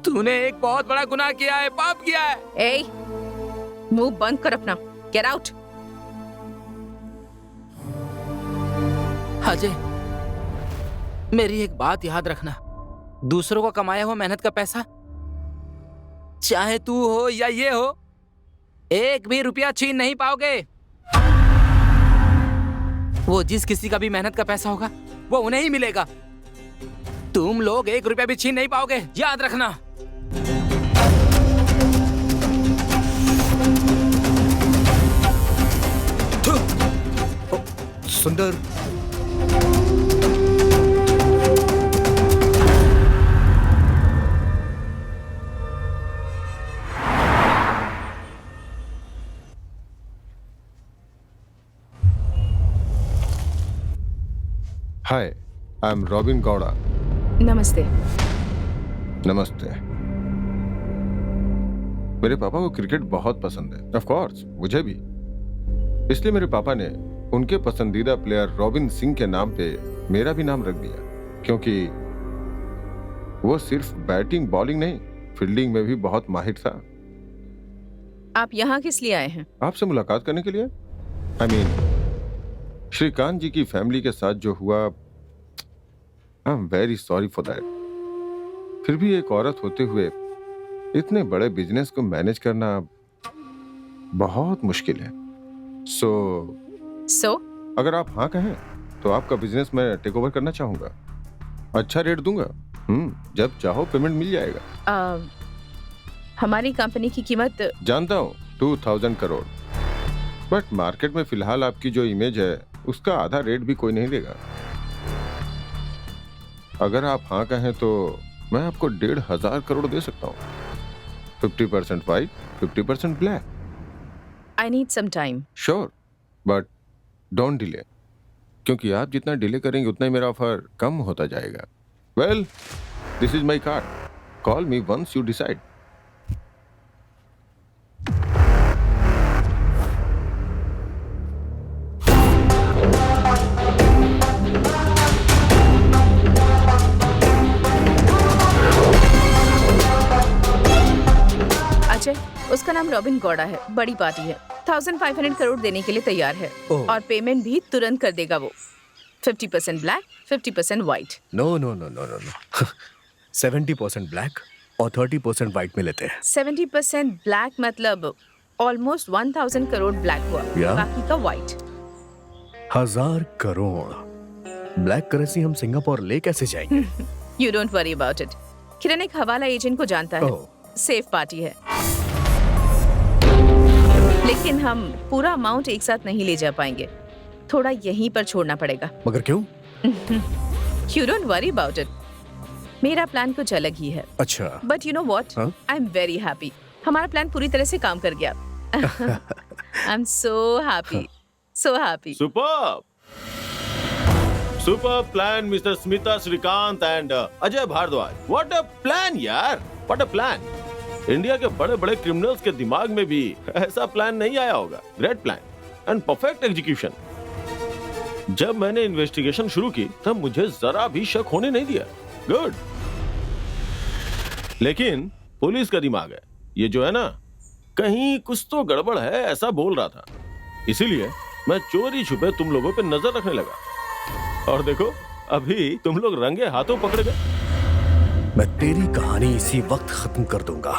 तूने एक बहुत बड़ा गुनाह किया है, पाप किया है। ए, मुंह बंद कर अपना। Get out. अजय, मेरी एक बात याद रखना, दूसरों का कमाया हुआ मेहनत का पैसा, चाहे तू हो या ये हो, 1 भी रुपया छीन नहीं पाओगे। वो जिस किसी का भी मेहनत का पैसा होगा वो उन्हें ही मिलेगा। तुम लोग 1 रुपया भी छीन नहीं पाओगे, याद रखना। सुंदर, हाय, आई एम रॉबिन गौड़ा। नमस्ते। नमस्ते। मेरे पापा को क्रिकेट बहुत पसंद है, ऑफ कोर्स मुझे भी। इसलिए मेरे पापा ने उनके पसंदीदा प्लेयर रॉबिन सिंह के नाम पे मेरा भी नाम रख दिया, क्योंकि वो सिर्फ बैटिंग बॉलिंग नहीं, फील्डिंग में भी बहुत माहिर था। आप यहाँ किस लिए आए हैं? आपसे मुलाकात करने के लिए। आई मीन श्रीकांत जी की फैमिली के साथ जो हुआ, आई am very sorry for that. फिर भी एक औरत होते हुए इतने बड़े बिजनेस को मैनेज करना बहुत मुश्किल है। सो सो अगर आप हाँ कहें तो आपका बिजनेस मैं टेक ओवर करना चाहूंगा। अच्छा रेट दूंगा। जब चाहो पेमेंट मिल जाएगा। हमारी कंपनी की कीमत जानता हूँ 2000 करोड़, बट मार्केट में फिलहाल आपकी जो इमेज है उसका आधा रेट भी कोई नहीं देगा। अगर आप हाँ कहें तो मैं आपको 1500 करोड़ दे सकता हूँ। 50% white, 50% black. I need some time. Sure, but don't delay, क्योंकि आप जितना डिले करेंगे उतना ही मेरा ऑफर कम होता जाएगा। Well, this is my card, call me once you decide. Ajay, उसका नाम रॉबिन गौड़ा है, बड़ी पार्टी है, 1500 करोड़ देने के लिए तैयार है और पेमेंट भी तुरंत कर देगा वो। 50% black, 50% white. No no no no no no 70% black और 30% व्हाइट में लेते हैं। 70% ब्लैक मतलब ऑलमोस्ट 1000 करोड़ ब्लैक हुआ, या? बाकी का व्हाइट। 1000 करोड़ ब्लैक करेंसी हम सिंगापुर ले कैसे जाएंगे? You don't worry about it. Kiran एक हवाला एजेंट को जानता है, सेफ पार्टी है, लेकिन हम पूरा अमाउंट एक साथ नहीं ले जा पाएंगे, थोड़ा यहीं पर छोड़ना पड़ेगा। मगर क्यों? You don't worry about it, मेरा प्लान कुछ अलग ही है। अच्छा, but you know what, I am very happy. हमारा प्लान पूरी तरह से काम कर गया। I am so happy, so happy. Super plan mister Smita Shrikant and Ajay Bharadwaj. What a plan यार, व्हाट अ प्लान। इंडिया के बड़े बड़े क्रिमिनल्स के दिमाग में भी ऐसा प्लान नहीं आया होगा। Great plan and perfect execution. जब मैंने इन्वेस्टिगेशन शुरू की तब मुझे जरा भी शक होने नहीं दिया। गुड। लेकिन पुलिस का दिमाग है ये जो है ना, कहीं कुछ तो गड़बड़ है ऐसा बोल रहा था, इसीलिए मैं चोरी छुपे तुम लोगों पे नजर रखने लगा। और देखो अभी तुम लोग रंगे हाथों पकड़े गए। मैं तेरी कहानी इसी वक्त खत्म कर दूंगा।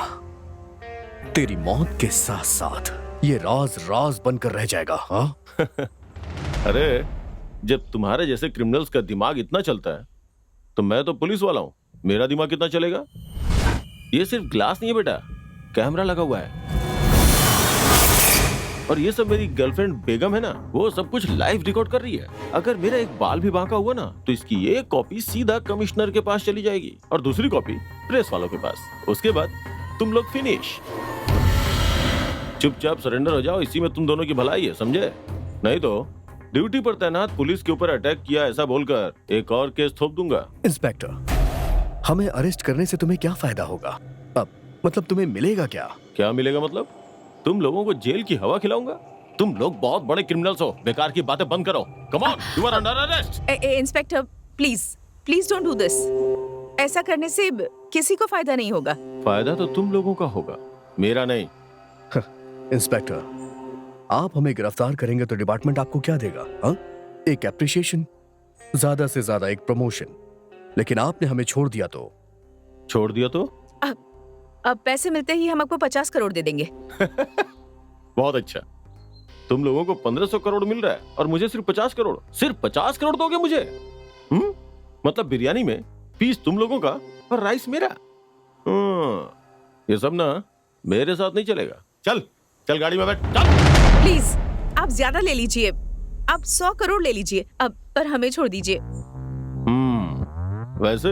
तेरी मौत के साथ साथ ये राज राज बनकर रह जाएगा। हाँ? अरे जब तुम्हारे जैसे क्रिमिनल्स का दिमाग इतना चलता है तो मैं तो पुलिस वाला हूं, मेरा दिमाग कितना चलेगा। ये सिर्फ ग्लास नहीं है बेटा, कैमरा लगा हुआ है। और ये सब मेरी गर्लफ्रेंड बेगम है ना, वो सब कुछ लाइव रिकॉर्ड कर रही है। अगर मेरा एक बाल भी बांका हुआ ना तो इसकी एक कॉपी सीधा कमिश्नर के पास चली जाएगी और दूसरी कॉपी प्रेस वालों के पास। उसके बाद तुम लोग फिनिश। चुपचाप सरेंडर हो जाओ, इसी में तुम दोनों की भलाई है, समझे? नहीं तो ड्यूटी पर तैनात पुलिस के ऊपर अटैक किया ऐसा बोलकर एक और केस थोप दूंगा। इंस्पेक्टर, हमें अरेस्ट करने से तुम्हें क्या फायदा होगा? अब मतलब तुम्हें मिलेगा क्या? क्या मिलेगा मतलब? तुम लोगों को जेल की हवा खिलाऊंगा। तुम लोग बहुत बड़े क्रिमिनल्स हो, बेकार की बातें बंद करो। Come on, you are under arrest. Inspector please please don't do this. ऐसा करने से किसी को फायदा नहीं होगा। फायदा तो तुम लोगों का होगा, मेरा नहीं। इंस्पेक्टर, आप हमें गिरफ्तार करेंगे तो डिपार्टमेंट आपको क्या देगा? हाँ? एक एप्रिशिएशन, ज्यादा से ज्यादा एक प्रमोशन। लेकिन आपने हमें छोड़ दिया तो? छोड़ दिया तो? अब पैसे मिलते ही हम आपको 50 करोड़ दे देंगे। बहुत अच्छा। तुम लोगों को 1500 करोड़ मिल रहा है और मुझे सिर्फ 50 करोड़। सिर्फ 50 करोड़ दोगे मुझे? मतलब बिरयानी में पीस तुम लोगों का और राइस मेरा। ये सब ना मेरे साथ नहीं चलेगा। चल चल गाड़ी में बैठ, चल। प्लीज आप ज्यादा ले लीजिए, आप 100 करोड़ ले लीजिए अब, पर हमें छोड़ दीजिए। वैसे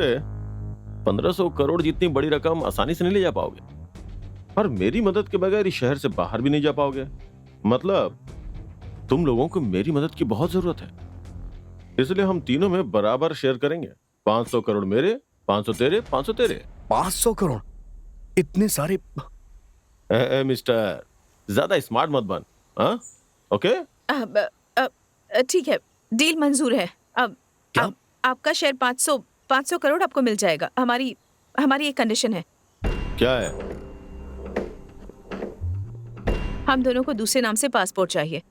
1500 करोड़ जितनी बड़ी रकम आसानी से नहीं ले जा पाओगे, और मेरी मदद के बगैर इस शहर से बाहर भी नहीं जा पाओगे। मतलब तुम लोगों को मेरी मदद की बहुत जरूरत है, इसलिए हम तीनों में बराबर शेयर करेंगे। 500 करोड़ मेरे, 500 तेरे, 500 तेरे। 500 करोड़? इतने सारे? मिस्टर, ज्यादा स्मार्ट मत बन। हाँ ओके, ठीक है, डील मंजूर है। अब आपका शेयर 500 करोड़ आपको मिल जाएगा। हमारी एक कंडीशन है। क्या है? हम दोनों को दूसरे नाम से पासपोर्ट चाहिए।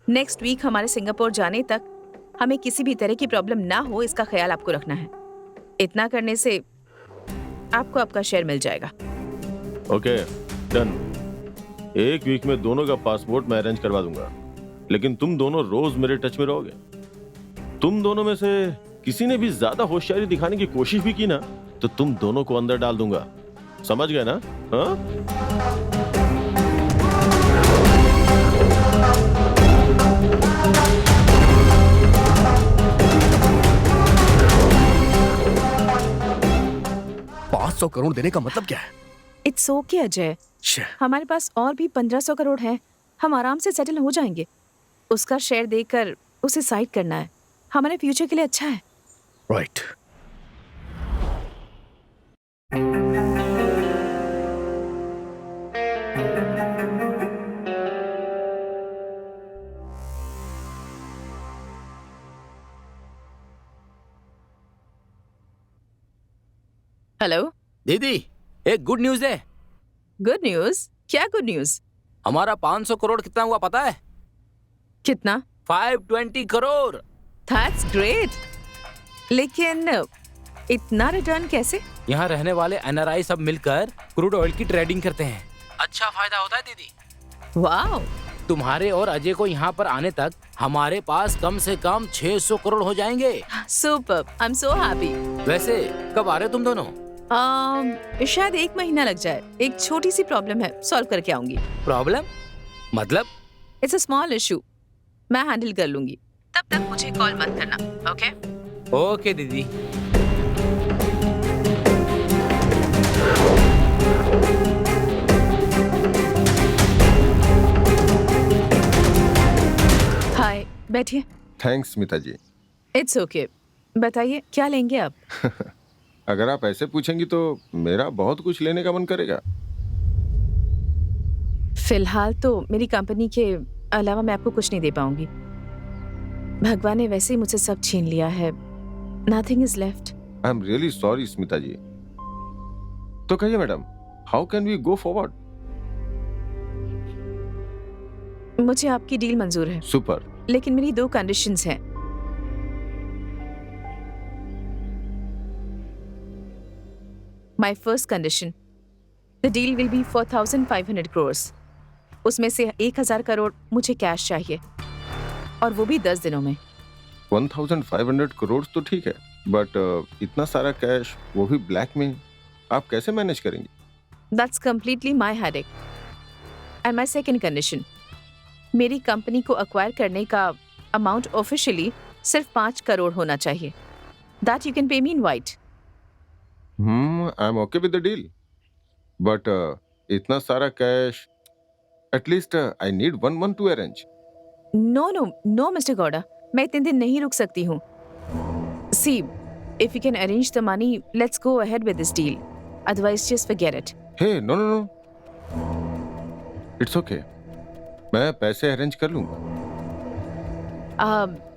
नेक्स्ट वीक हमारे सिंगापुर जाने तक हमें किसी भी तरह की प्रॉब्लम ना हो, इसका ख्याल आपको रखना है। इतना करने से आपको आपका शेयर मिल जाएगा। Okay, done. 1 वीक में दोनों का पासपोर्ट मैं अरेंज करवा दूंगा, लेकिन तुम दोनों रोज मेरे टच में रहोगे। तुम दोनों में से किसी ने भी ज्यादा होशियारी दिखाने की कोशिश भी की ना, तो तुम दोनों को अंदर डाल दूंगा। समझ गए ना? हाँ? $500 करोड़ देने का मतलब क्या है? इट्स ओके अजय, हमारे पास और भी 1500 करोड़ हैं, हम आराम से सेटल हो जाएंगे। उसका शेयर देकर उसे साइड करना है, हमारे फ्यूचर के लिए अच्छा है। राइट। हेलो दीदी, एक गुड न्यूज है। Good news? क्या गुड न्यूज? हमारा 500 करोड़ कितना हुआ पता है? कितना? 520 करोड़। दैट्स ग्रेट, लेकिन इतना रिटर्न कैसे? यहाँ रहने वाले NRI सब मिलकर क्रूड ऑयल की ट्रेडिंग करते हैं। अच्छा फायदा होता है दीदी। वाओ, तुम्हारे और अजय को यहाँ पर आने तक हमारे पास कम से कम 600 करोड़ हो जाएंगे। Super, I am so happy. वैसे कब आ रहे हो तुम दोनों? शायद 1 महीना लग जाए। एक छोटी सी प्रॉब्लम है, सॉल्व करके आऊंगी। प्रॉब्लम मतलब? इट्स अ स्मॉल इशू, मैं हैंडल कर लूंगी। तब तक मुझे कॉल मत करना, ओके? ओके दीदी। हाय, बैठिए। Thanks Smita ji. It's okay, बताइए क्या लेंगे आप? अगर आप ऐसे पूछेंगी तो मेरा बहुत कुछ लेने का मन करेगा। फिलहाल तो मेरी कंपनी के अलावा मैं आपको कुछ नहीं दे पाऊंगी। भगवान ने वैसे ही मुझसे सब छीन लिया है। Nothing is left. I am really sorry Smita ji. तो कहिए madam, how can we go forward? मुझे आपकी डील मंजूर है, सुपर। लेकिन मेरी 2 कंडीशंस हैं। My first condition, the deal will be for 1500 crore. उसमें से 1000 करोड़ मुझे कैश चाहिए, और वो भी 10 दिनों में। 1500 करोड़ तो ठीक है, बट इतना सारा कैश, वो भी ब्लैक में, आप कैसे मैनेज करेंगे? That's completely my headache. And my second condition, मेरी कंपनी को एक्वायर करने का अमाउंट ऑफिशियली सिर्फ 5 करोड़ होना चाहिए। That you can pay me in white. I am okay with the deal, but इतना सारा cash, at least I need 1 month to arrange. No mister Gowda, मैं इतने दिन नहीं रुक सकती हूँ। See, if you can arrange the money, let's go ahead with this deal, otherwise just forget it. Hey no, it's okay, मैं पैसे अरेंज कर लूंगा।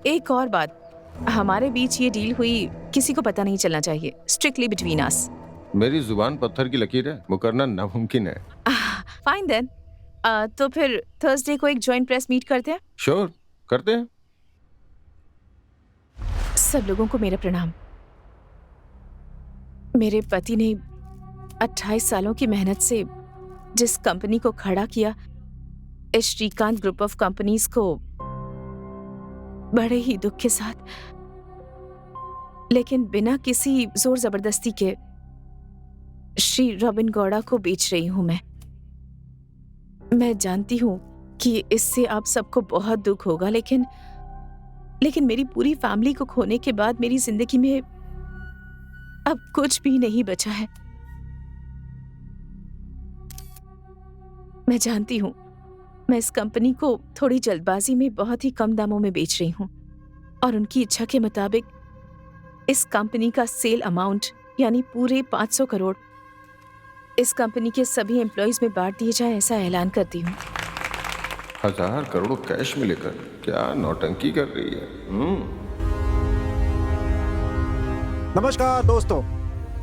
एक और बात, हमारे बीच ये डील हुई किसी को पता नहीं चलना चाहिए, स्ट्रिक्टली बिटवीन अस। मेरी जुबान पत्थर की लकीर है, मुकरना नामुमकिन है। फाइन देन, तो फिर थर्सडे को एक जॉइंट प्रेस मीट करते हैं। श्योर, करते हैं। सब लोगों को मेरा प्रणाम। मेरे पति ने 28 सालों की मेहनत से जिस कंपनी को खड़ा किया, इस श्रीकांत ग्रुप ऑफ कंपनीज को बड़े ही दुख के साथ, लेकिन बिना किसी जोर जबरदस्ती के, श्री रॉबिन गौड़ा को बेच रही हूं मैं जानती हूं कि इससे आप सबको बहुत दुख होगा, लेकिन मेरी पूरी फैमिली को खोने के बाद मेरी जिंदगी में अब कुछ भी नहीं बचा है। मैं जानती हूं मैं इस कंपनी को थोड़ी जल्दबाजी में बहुत ही कम दामों में बेच रही हूं, और उनकी इच्छा के मुताबिक इस कंपनी का सेल अमाउंट यानी पूरे 500 करोड़ इस कंपनी के सभी एम्प्लॉइज में बांट दिए जाए, ऐसा ऐलान करती हूँ। 1000 करोड़ कैश में लेकर क्या नौटंकी कर रही है? नमस्कार दोस्तों,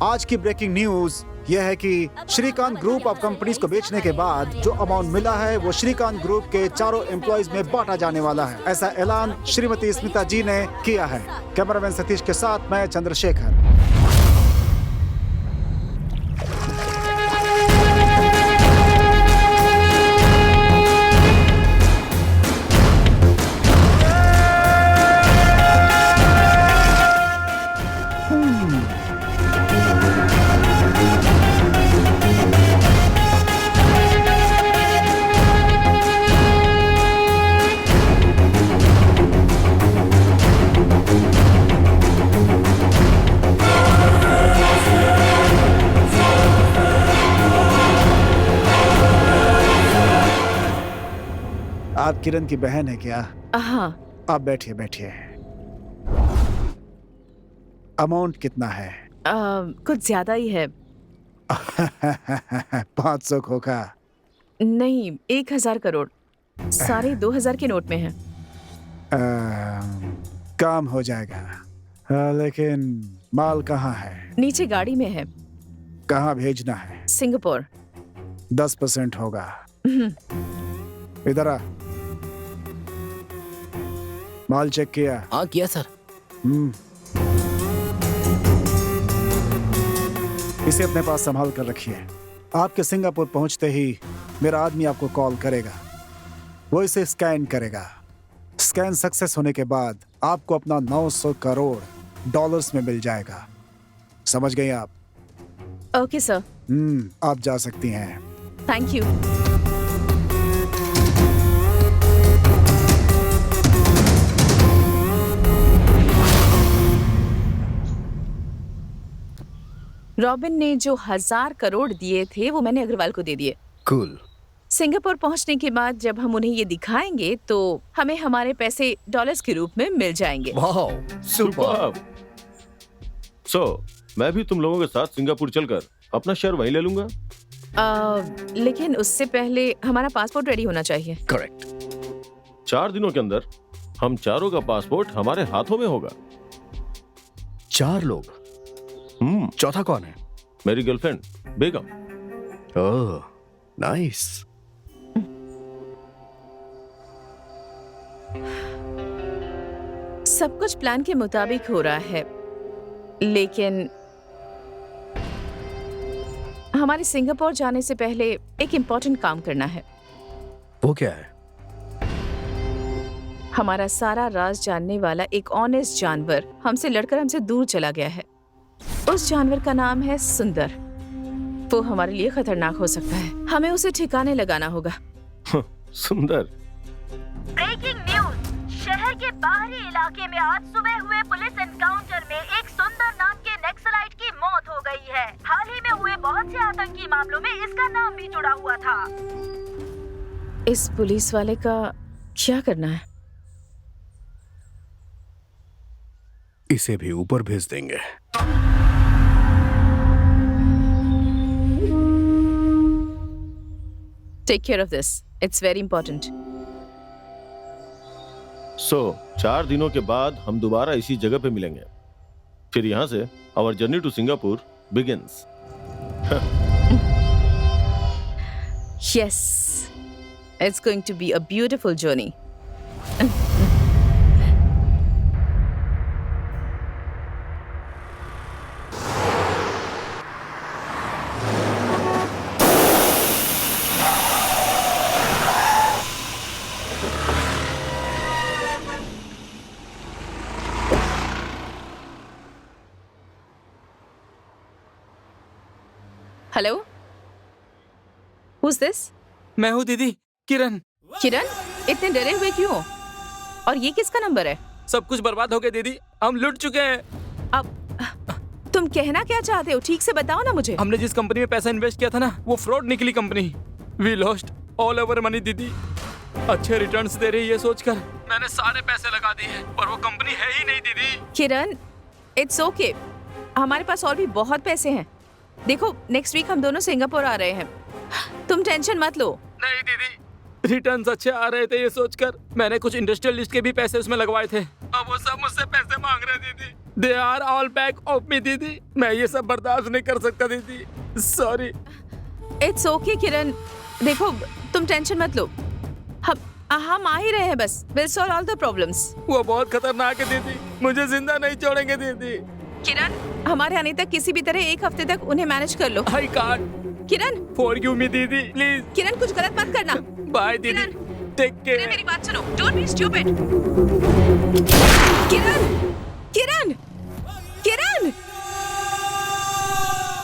आज की ब्रेकिंग न्यूज यह है कि श्रीकांत ग्रुप ऑफ कंपनीज को बेचने के बाद जो अमाउंट मिला है वो श्रीकांत ग्रुप के चारों एम्प्लॉइज में बांटा जाने वाला है। ऐसा ऐलान श्रीमती स्मिता जी ने किया है। कैमरामैन सतीश के साथ मैं चंद्रशेखर। आप किरण की बहन है क्या? हाँ। आप बैठिए बैठिए। अमाउंट कितना है? कुछ ज्यादा ही है। 500 खोखा। नहीं, 1000 करोड़। सारे 2000 के नोट में है। काम हो जाएगा। लेकिन माल कहाँ है? नीचे गाड़ी में है। कहाँ भेजना है? सिंगापुर। 10% होगा। इधर आ। माल चेक किया? हाँ किया सर। इसे अपने पास संभाल कर रखिए। आपके सिंगापुर पहुंचते ही मेरा आदमी आपको कॉल करेगा। वो इसे स्कैन करेगा। स्कैन सक्सेस होने के बाद आपको अपना 900 करोड़ डॉलर्स में मिल जाएगा। समझ गए आप? Okay sir. आप जा सकती हैं। Thank you. रॉबिन ने जो 1000 करोड़ दिए थे वो मैंने अग्रवाल को दे दिए। कूल। सिंगापुर पहुंचने के बाद जब हम उन्हें ये दिखाएंगे तो हमें हमारे पैसे डॉलर्स के रूप में मिल जाएंगे। Wow, super. सो मैं भी तुम लोगों के साथ सिंगापुर चलकर अपना शेयर वहीं ले लूंगा। लेकिन उससे पहले हमारा पासपोर्ट रेडी होना चाहिए। करेक्ट। 4 दिनों के अंदर हम चारों का पासपोर्ट हमारे हाथों में होगा। 4 लोग? चौथा कौन है? मेरी गर्लफ्रेंड बेगम। ओह, नाइस। सब कुछ प्लान के मुताबिक हो रहा है, लेकिन हमारे सिंगापुर जाने से पहले एक इम्पोर्टेंट काम करना है। वो क्या है? हमारा सारा राज जानने वाला एक ऑनेस्ट जानवर हमसे लड़कर हमसे दूर चला गया है। उस जानवर का नाम है सुंदर। वो हमारे लिए खतरनाक हो सकता है। हमें उसे ठिकाने लगाना होगा। सुंदर। Breaking news. शहर के बाहरी इलाके में आज सुबह हुए पुलिस एनकाउंटर में एक सुंदर नाम के नक्सलाइट की मौत हो गई है। हाल ही में हुए बहुत से आतंकी मामलों में इसका नाम भी जुड़ा हुआ था। इस पुलिस वाले का क्या करना है? इसे भी ऊपर भेज देंगे। Take care of this. It's very important. So 4 दिनों के बाद हम दोबारा इसी जगह पे मिलेंगे। फिर यहाँ से our journey to Singapore begins. Yes, it's going to be a beautiful journey. Hello, Who's this? मैं हूँ दीदी, किरण। किरण, इतने डरे हुए क्यों? और ये किसका नंबर है? सब कुछ बर्बाद हो गया दीदी, हम लुट चुके हैं। अब तुम कहना क्या चाहते हो? ठीक से बताओ ना मुझे। हमने जिस कंपनी में पैसा इन्वेस्ट किया था ना, वो फ्रॉड निकली कंपनी। We lost all over money दीदी। अच्छे रिटर्न्स दे रही है सोचकर मैंने सारे पैसे लगा दिए हैं, पर वो कंपनी है ही नहीं दीदी। किरण, इट्स ओके, हमारे पास और भी बहुत पैसे हैं। देखो, नेक्स्ट वीक हम दोनों सिंगापुर आ रहे हैं, तुम टेंशन मत लो। नहीं दीदी, रिटर्न्स अच्छे आ रहे थे ये सोचकर मैंने कुछ इंडस्ट्रियलिस्ट के भी पैसे उसमें लगवाए थे। अब वो सब मुझसे पैसे मांग रहे दीदी। They are all back off me दीदी। मैं ये सब बर्दाश्त नहीं कर सकता दीदी, सॉरी। इट्स ओके किरण, देखो तुम टेंशन मत लो, हम आ ही रहे हैं, बस will solve all the problems. वो बहुत खतरनाक है दीदी, मुझे जिंदा नहीं छोड़ेंगे दीदी। किरण, हमारे आने तक किसी भी तरह 1 हफ्ते तक उन्हें मैनेज कर लो। I can't. Kiran, forgive me दीदी, प्लीज। किरण, कुछ गलत मत करना। बाय दीदी, टेक केयर। मेरी बात सुनो, don't be stupid. Kiran, Kiran, Kiran.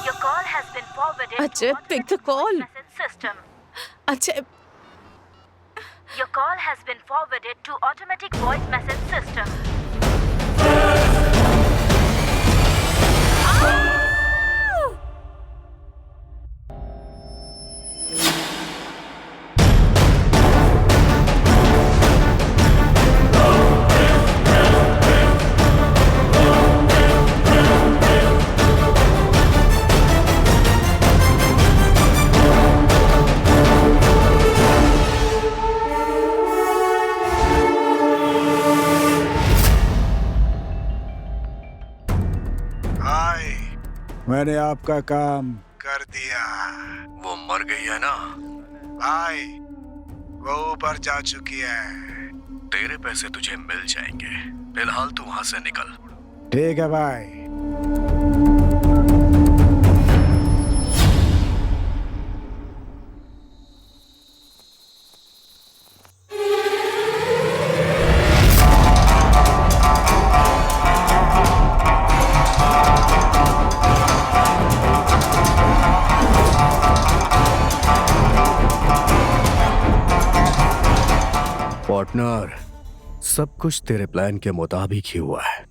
Your call has been forwarded अच्छा, to pick the call. message system. अच्छा, Your call has been forwarded to automatic voice message system. मैंने आपका काम कर दिया। वो मर गई है ना? भाई वो ऊपर जा चुकी है। तेरे पैसे तुझे मिल जाएंगे, फिलहाल तू वहां से निकल। ठीक है भाई। पार्टनर, सब कुछ तेरे प्लान के मुताबिक ही हुआ है।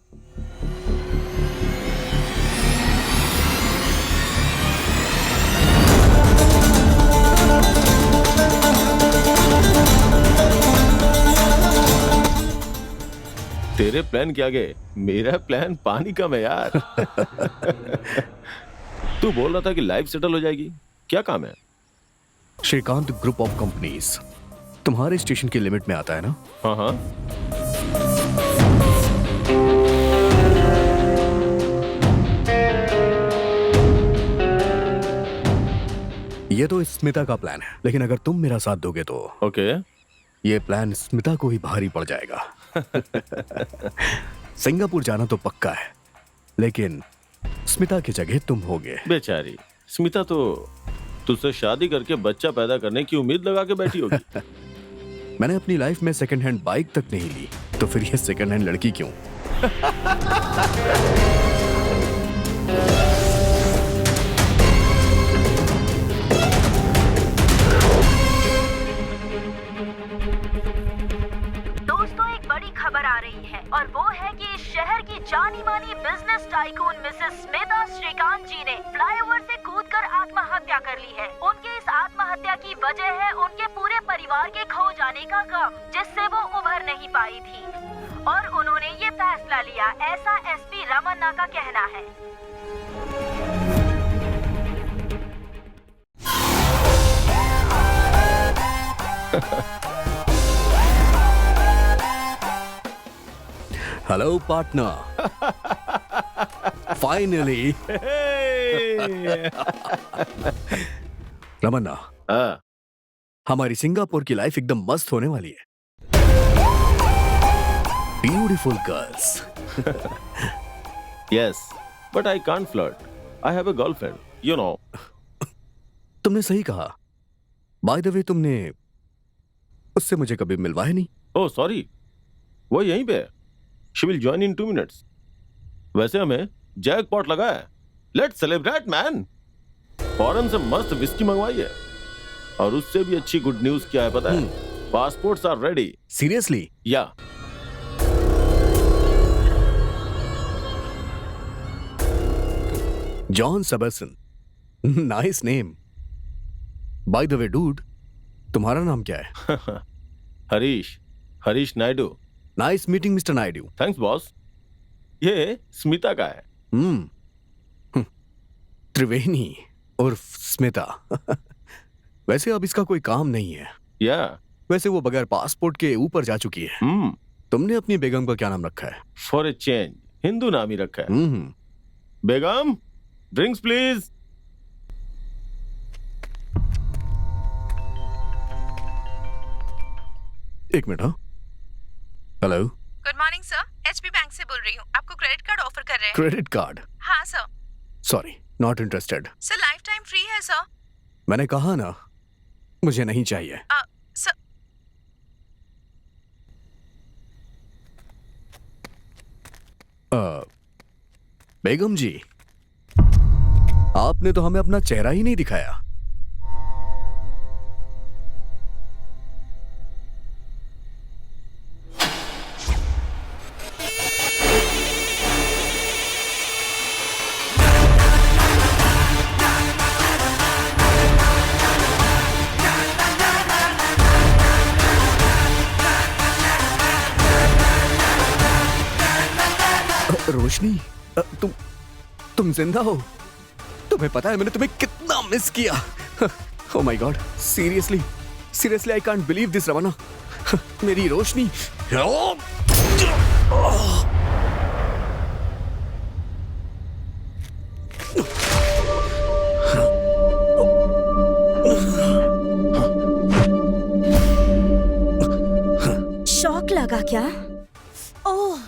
तेरे प्लान के आगे मेरा प्लान पानी कम है यार। तू बोल रहा था कि लाइफ सेटल हो जाएगी, क्या काम है? श्रीकांत ग्रुप ऑफ कंपनीज तुम्हारे स्टेशन की लिमिट में आता है ना? हाँ हाँ। ये तो स्मिता का प्लान है, लेकिन अगर तुम मेरा साथ दोगे तो ओके। ये प्लान स्मिता को ही भारी पड़ जाएगा। सिंगापुर जाना तो पक्का है, लेकिन स्मिता की जगह तुम होगे। बेचारी स्मिता तो तुझसे शादी करके बच्चा पैदा करने की उम्मीद लगा के बैठी होगी। मैंने अपनी लाइफ में सेकंड हैंड बाइक तक नहीं ली, तो फिर ये सेकंड हैंड लड़की क्यों? दोस्तों, एक बड़ी खबर आ रही है और वो है कि इस शहर की जानी मानी business tycoon Mrs Smita Srikanth ji ने फ्लाईओवर से कूदकर आत्महत्या कर ली है। उनके इस आत्महत्या की वजह है उनके पूरे परिवार के खो जाने का गम, जिससे वो उभर नहीं पाई थी और उन्होंने ये फैसला लिया, ऐसा एसपी रमन्ना का कहना है। Hello partner, finally. रमन्ना, हमारी सिंगापुर की लाइफ एकदम मस्त होने वाली है। Beautiful girls. Yes, but I can't flirt. I have a girlfriend, you know. तुमने सही कहा। बाय द वे, तुमने उससे मुझे कभी मिलवाया नहीं। ओह सॉरी, वो यहीं पे। She will join in 2 minutes. वैसे हमें जैकपॉट लगा है। Let's celebrate man. फॉरेन से मस्त विस्की मंगवाई है, और उससे भी अच्छी गुड न्यूज क्या है पता है? Passports are ready. Seriously? Yeah. John Sebastian, nice name. By the way dude, तुम्हारा नाम क्या है? Harish Naidu. Nice meeting mister Naidu. Thanks boss. ये स्मिता का है। त्रिवेणी उर्फ स्मिता। वैसे अब इसका कोई काम नहीं है। या वैसे वो बगैर पासपोर्ट के ऊपर जा चुकी है। तुमने अपनी बेगम का क्या नाम रखा है? फॉर ए चेंज हिंदू नाम ही रखा है। बेगम, ड्रिंक्स प्लीज। एक मिनट। हाँ, hello. Good morning sir, HP bank से बोल रही हूँ। आपको क्रेडिट कार्ड ऑफर कर रहे हैं। Credit card? हाँ sir. Sorry, not interested. Sir lifetime free है सर। मैंने कहा ना, मुझे नहीं चाहिए। सर बेगम जी, आपने तो हमें अपना चेहरा ही नहीं दिखाया। रोशनी, तुम जिंदा हो? तुम्हें पता है मैंने तुम्हें कितना मिस किया। Oh my god, seriously I can't believe this Ramanna. मेरी रोशनी। क्या? ओह,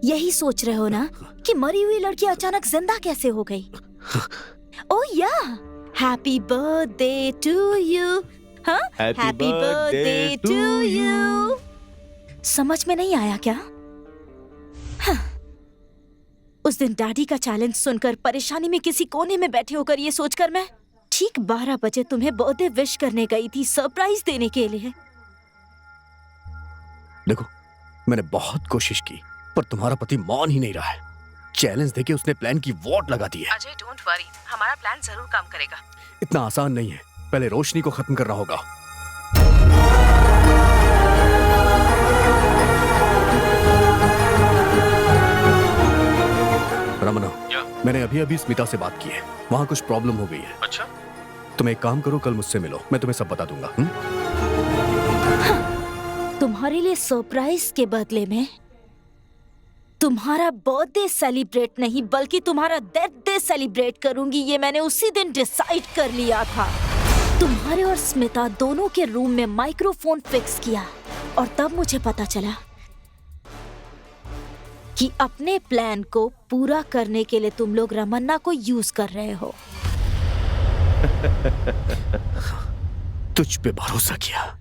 यही सोच रहे हो ना कि मरी हुई लड़की अचानक जिंदा कैसे हो गई? ओह या, हैप्पी बर्थडे टू यू। हाँ, हैप्पी बर्थडे टू यू। समझ में नहीं आया क्या? हाँ। उस दिन डैडी का चैलेंज सुनकर परेशानी में किसी कोने में बैठे होकर ये सोचकर मैं ठीक 12 बजे तुम्हें बर्थडे विश करने गई थी, सरप्राइज देने के लिए। देखो, मैंने बहुत कोशिश की पर तुम्हारा पति मान ही नहीं रहा है। चैलेंज देके उसने प्लान की वॉट लगा दी है। अजय डोंट वरी, हमारा प्लान जरूर काम करेगा। इतना आसान नहीं है, पहले रोशनी को खत्म करना होगा। रमना, मैंने अभी अभी स्मिता से बात की है, वहाँ कुछ प्रॉब्लम हो गई है। अच्छा, तुम एक काम करो, कल मुझसे मिलो, मैं तुम्हें सब बता दूंगा। तुम्हारे लिए सरप्राइज के बदले में तुम्हारा बर्थडे सेलिब्रेट नहीं बल्कि तुम्हारा डेथ डे सेलिब्रेट करूंगी, ये मैंने उसी दिन डिसाइड कर लिया था। तुम्हारे और स्मिता दोनों के रूम में माइक्रोफोन फिक्स किया और तब मुझे पता चला कि अपने प्लान को पूरा करने के लिए तुम लोग रमन्ना को यूज कर रहे हो। तुझ पे भरोसा किया,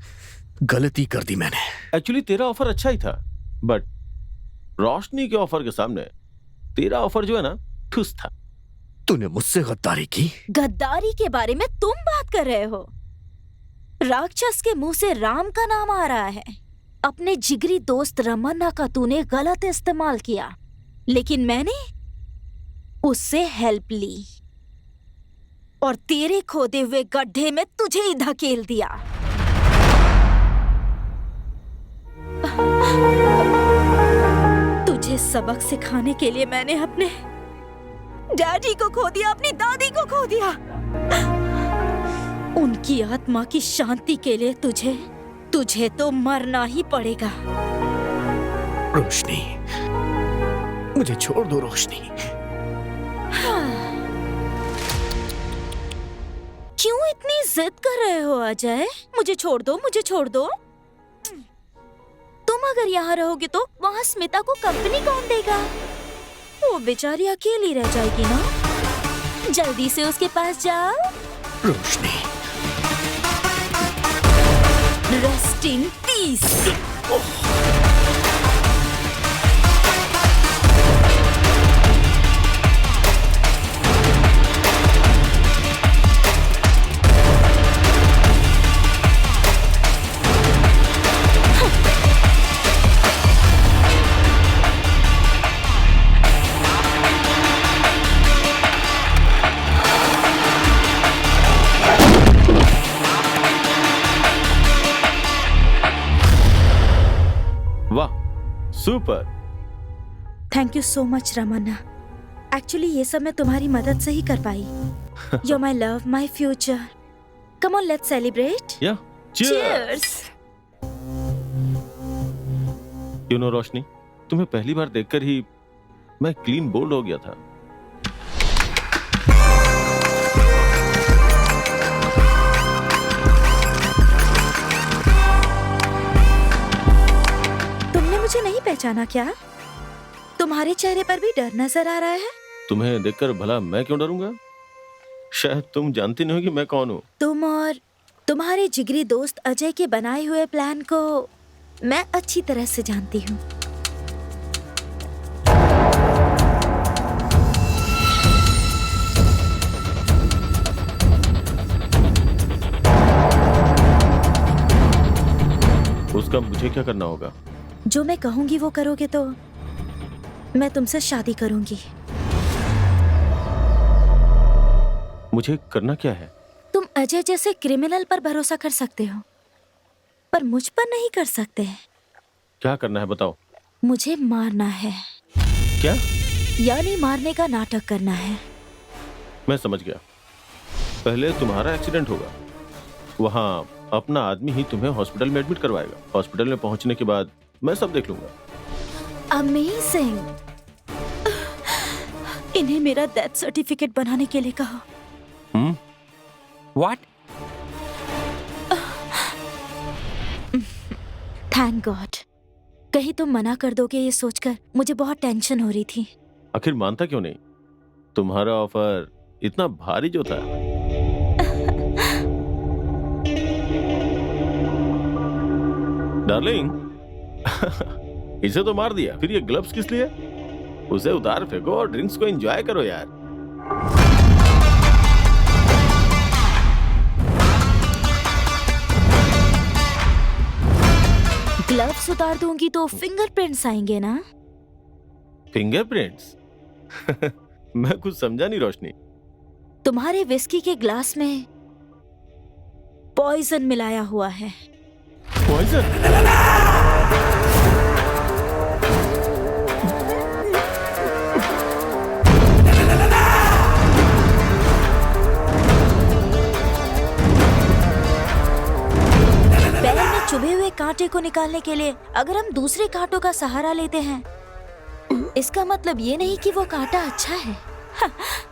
गलती कर दी मैंने। एक्चुअली तेरा ऑफर अच्छा ही था, बट रोशनी के ऑफर के सामने तेरा ऑफर जो है ना, ठुस था। तूने मुझसे गद्दारी की? गद्दारी के बारे में तुम बात कर रहे हो? राक्षस के मुंह से राम का नाम आ रहा है। अपने जिगरी दोस्त रमन्ना का तूने गलत इस्तेमाल किया, लेकिन मैंने उससे हेल्प ली और तेरे खोदे हुए गड्ढे में तुझे ही धकेल दिया। तुझे सबक सिखाने के लिए मैंने अपने डैडी को खो दिया, अपनी दादी को खो दिया। उनकी आत्मा की शांति के लिए तुझे तो मरना ही पड़ेगा। रोशनी, मुझे छोड़ दो रोशनी। क्यों इतनी जिद कर रहे हो अजय? मुझे छोड़ दो, मुझे छोड़ दो। तुम अगर यहाँ रहोगे तो वहाँ स्मिता को कंपनी कौन देगा? वो बेचारी अकेली रह जाएगी ना। जल्दी से उसके पास जाओ। Roshni, rest in peace. Super, thank you so much Ramanna. Actually ये सब मैं तुम्हारी मदद से ही कर पाई। You're my love, my future. Come on, let's celebrate. Yeah, cheers. You know रोशनी, तुम्हें पहली बार देखकर ही मैं क्लीन बोल्ड हो गया था। मुझे नहीं पहचाना क्या? तुम्हारे चेहरे पर भी डर नजर आ रहा है। तुम्हें देखकर भला मैं क्यों डरूंगा? शायद तुम जानती नहीं हो कि मैं कौन हूँ। तुम और तुम्हारे जिगरी दोस्त अजय के बनाए हुए प्लान को मैं अच्छी तरह से जानती हूँ। उसका मुझे क्या करना होगा? जो मैं कहूंगी वो करोगे तो मैं तुमसे शादी करूंगी। मुझे करना क्या है? तुम अजय जैसे क्रिमिनल पर भरोसा कर सकते हो, पर मुझ पर नहीं कर सकते। क्या करना है बताओ? मुझे मारना है। क्या? यानी मारने का नाटक करना है। मैं समझ गया। पहले तुम्हारा एक्सीडेंट होगा, वहाँ अपना आदमी ही तुम्हें हॉस्पिटल में एडमिट करवाएगा। हॉस्पिटल में पहुंचने के बाद मैं सब देख लूंगा। अमेजिंग। इन्हें मेरा डेथ सर्टिफिकेट बनाने के लिए कहा। What? थैंक गॉड, कहीं तुम मना कर दोगे ये सोचकर मुझे बहुत टेंशन हो रही थी। आखिर मानता क्यों नहीं? तुम्हारा ऑफर इतना भारी जो था। डार्लिंग, इसे तो मार दिया, फिर ये ग्लव्स किस लिए? उसे उतार फेंको और ड्रिंक्स को एंजॉय करो यार। ग्लव्स उतार दूंगी तो फिंगरप्रिंट्स आएंगे ना? फिंगरप्रिंट्स? मैं कुछ समझा नहीं रोशनी। तुम्हारे विस्की के ग्लास में पॉइजन मिलाया हुआ है। पॉइजन? चुभे हुए कांटे को निकालने के लिए अगर हम दूसरे कांटों का सहारा लेते हैं, इसका मतलब ये नहीं कि वो कांटा अच्छा है।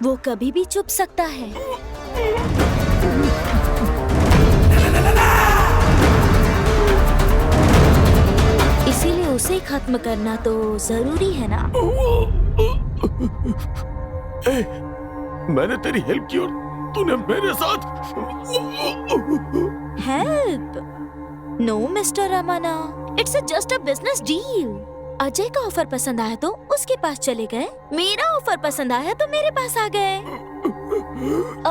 वो कभी भी चुभ सकता है। इसीलिए उसे खत्म करना तो जरूरी है ना। मैंने तेरी हेल्प की और तूने मेरे साथ help? No mister Ramanna, it's just a business deal. Ajay का ऑफर पसंद आया तो उसके पास चले गए, मेरा ऑफर पसंद आया तो मेरे पास आ गए।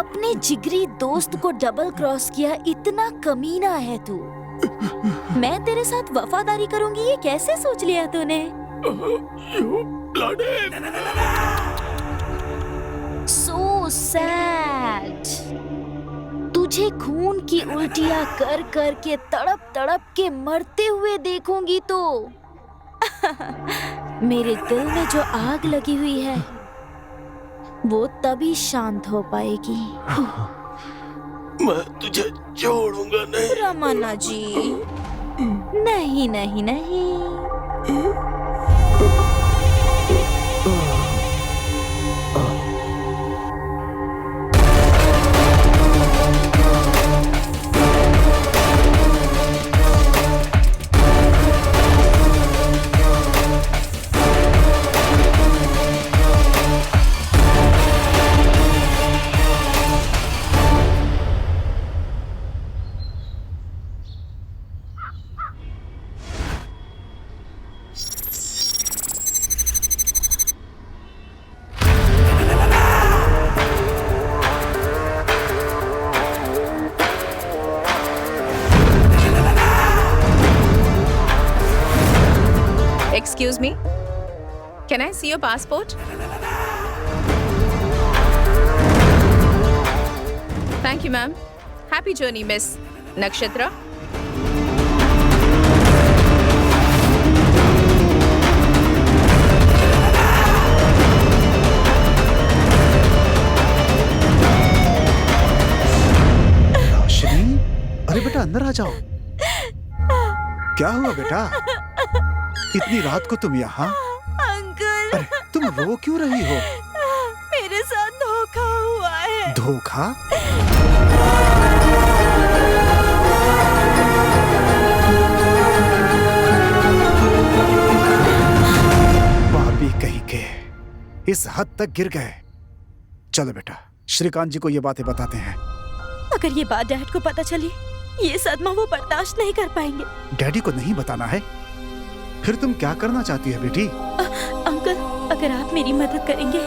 अपने जिगरी दोस्त को डबल क्रॉस किया, इतना कमीना है तू। मैं तेरे साथ वफादारी करूंगी ये कैसे सोच लिया तूने? So sad। तुझे खून की उल्टियां कर कर के तड़प तड़प के मरते हुए देखूंगी तो मेरे दिल में जो आग लगी हुई है वो तभी शांत हो पाएगी। मैं तुझे छोड़ूंगा नहीं। रमन्ना जी, नहीं नहीं नहीं। Excuse me, can I see your passport? Thank you, ma'am. Happy journey, Miss Nakshatra. रोशनी, अरे बेटा अंदर आ जाओ। क्या हुआ बेटा? इतनी रात को तुम यहाँ? अंकल, अरे तुम रो क्यों रही हो? मेरे साथ धोखा हुआ है। धोखा? पापी कहीं के, इस हद तक गिर गए। चलो बेटा, श्रीकांत जी को ये बातें बताते हैं। अगर ये बात डैड को पता चली, ये सदमा वो बर्दाश्त नहीं कर पाएंगे। डैडी को नहीं बताना है? फिर तुम क्या करना चाहती है बेटी? अंकल, अगर आप मेरी मदद करेंगे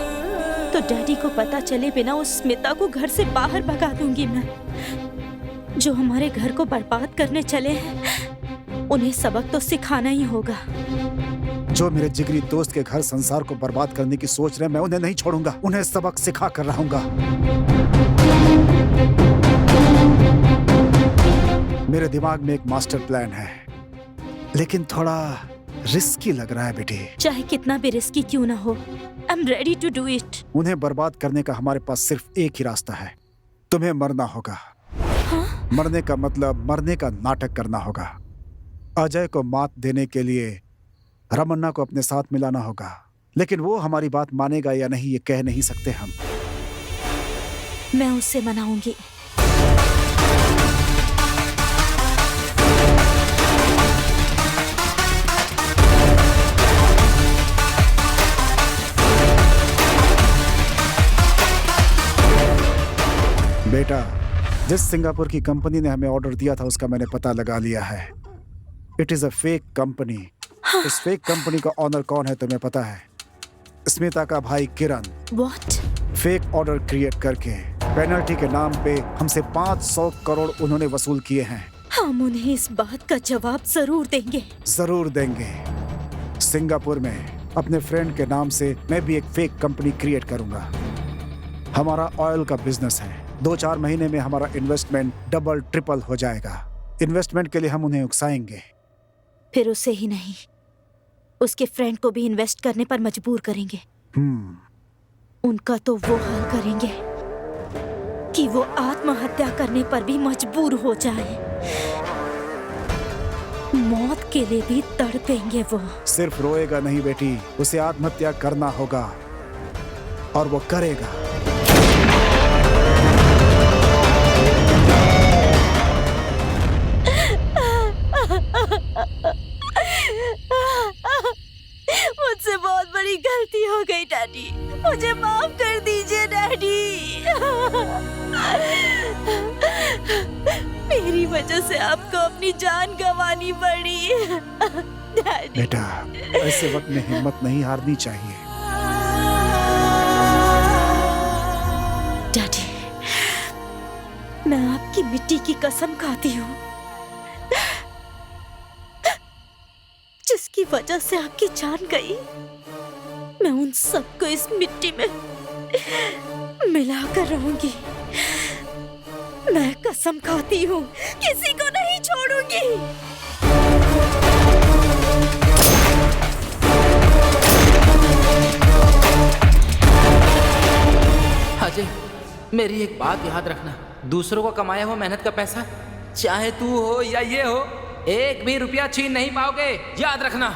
तो डैडी को पता चले बिना उस स्मिता को घर से बाहर भगा दूंगी मैं। जो हमारे घर को बर्बाद करने चले हैं, उन्हें सबक तो सिखाना ही होगा। जो मेरे जिगरी दोस्त के घर संसार को बर्बाद करने की सोच रहे हैं, मैं उन्हें नहीं छोड़ूंगा। उन्हें सबक सिखा कर रहूंगा। मेरे दिमाग में एक मास्टर प्लान है, लेकिन थोड़ा रिस्की लग रहा है बेटी। चाहे कितना भी रिस्की क्यों ना हो, I am ready to do it. उन्हें बर्बाद करने का हमारे पास सिर्फ एक ही रास्ता है। तुम्हें मरना होगा। हाँ? मरने का मतलब मरने का नाटक करना होगा। अजय को मात देने के लिए रमन्ना को अपने साथ मिलाना होगा, लेकिन वो हमारी बात मानेगा या नहीं ये कह नहीं सकते हम। मैं उससे मनाऊंगी। बेटा, जिस सिंगापुर की कंपनी ने हमें ऑर्डर दिया था उसका मैंने पता लगा लिया है। It is a fake company. इस फेक कंपनी का ऑनर कौन है तुम्हें पता है? स्मिता का भाई किरण। व्हाट? फेक ऑर्डर क्रिएट करके पेनल्टी के नाम पे हमसे 500 करोड़ उन्होंने वसूल किए हैं। हम उन्हें इस बात का जवाब जरूर देंगे। जरूर देंगे। सिंगापुर में अपने फ्रेंड के नाम से मैं भी एक फेक कंपनी क्रिएट करूंगा। हमारा ऑयल का बिजनेस है। 2-4 महीने में हमारा इन्वेस्टमेंट डबल ट्रिपल हो जाएगा। इन्वेस्टमेंट के लिए हम उन्हें उकसाएंगे। फिर उसे ही नहीं, उसके फ्रेंड को भी इन्वेस्ट करने पर मजबूर करेंगे। उनका तो वो हाल करेंगे कि वो आत्महत्या करने पर भी मजबूर हो जाए। मौत के लिए भी तड़पेंगे वो। सिर्फ रोएगा नहीं बेटी, उसे आत्महत्या करना होगा और वो करेगा। मुझसे बहुत बड़ी गलती हो गई डैडी, मुझे माफ कर दीजिए डैडी। मेरी वजह से आपको अपनी जान गंवानी पड़ी। डैडी। बेटा, ऐसे वक्त में हिम्मत नहीं हारनी चाहिए। डैडी, मैं आपकी मिट्टी की कसम खाती हूँ जिसकी वजह से आपकी जान गई। मैं उन सबको इस मिट्टी में मिलाकर रहूंगी। मैं कसम खाती हूँ, किसी को नहीं छोड़ूंगी। अजय, मेरी एक बात याद रखना, दूसरों को कमाया हुआ मेहनत का पैसा, चाहे तू हो या ये हो, एक भी रुपया छीन नहीं पाओगे, याद रखना।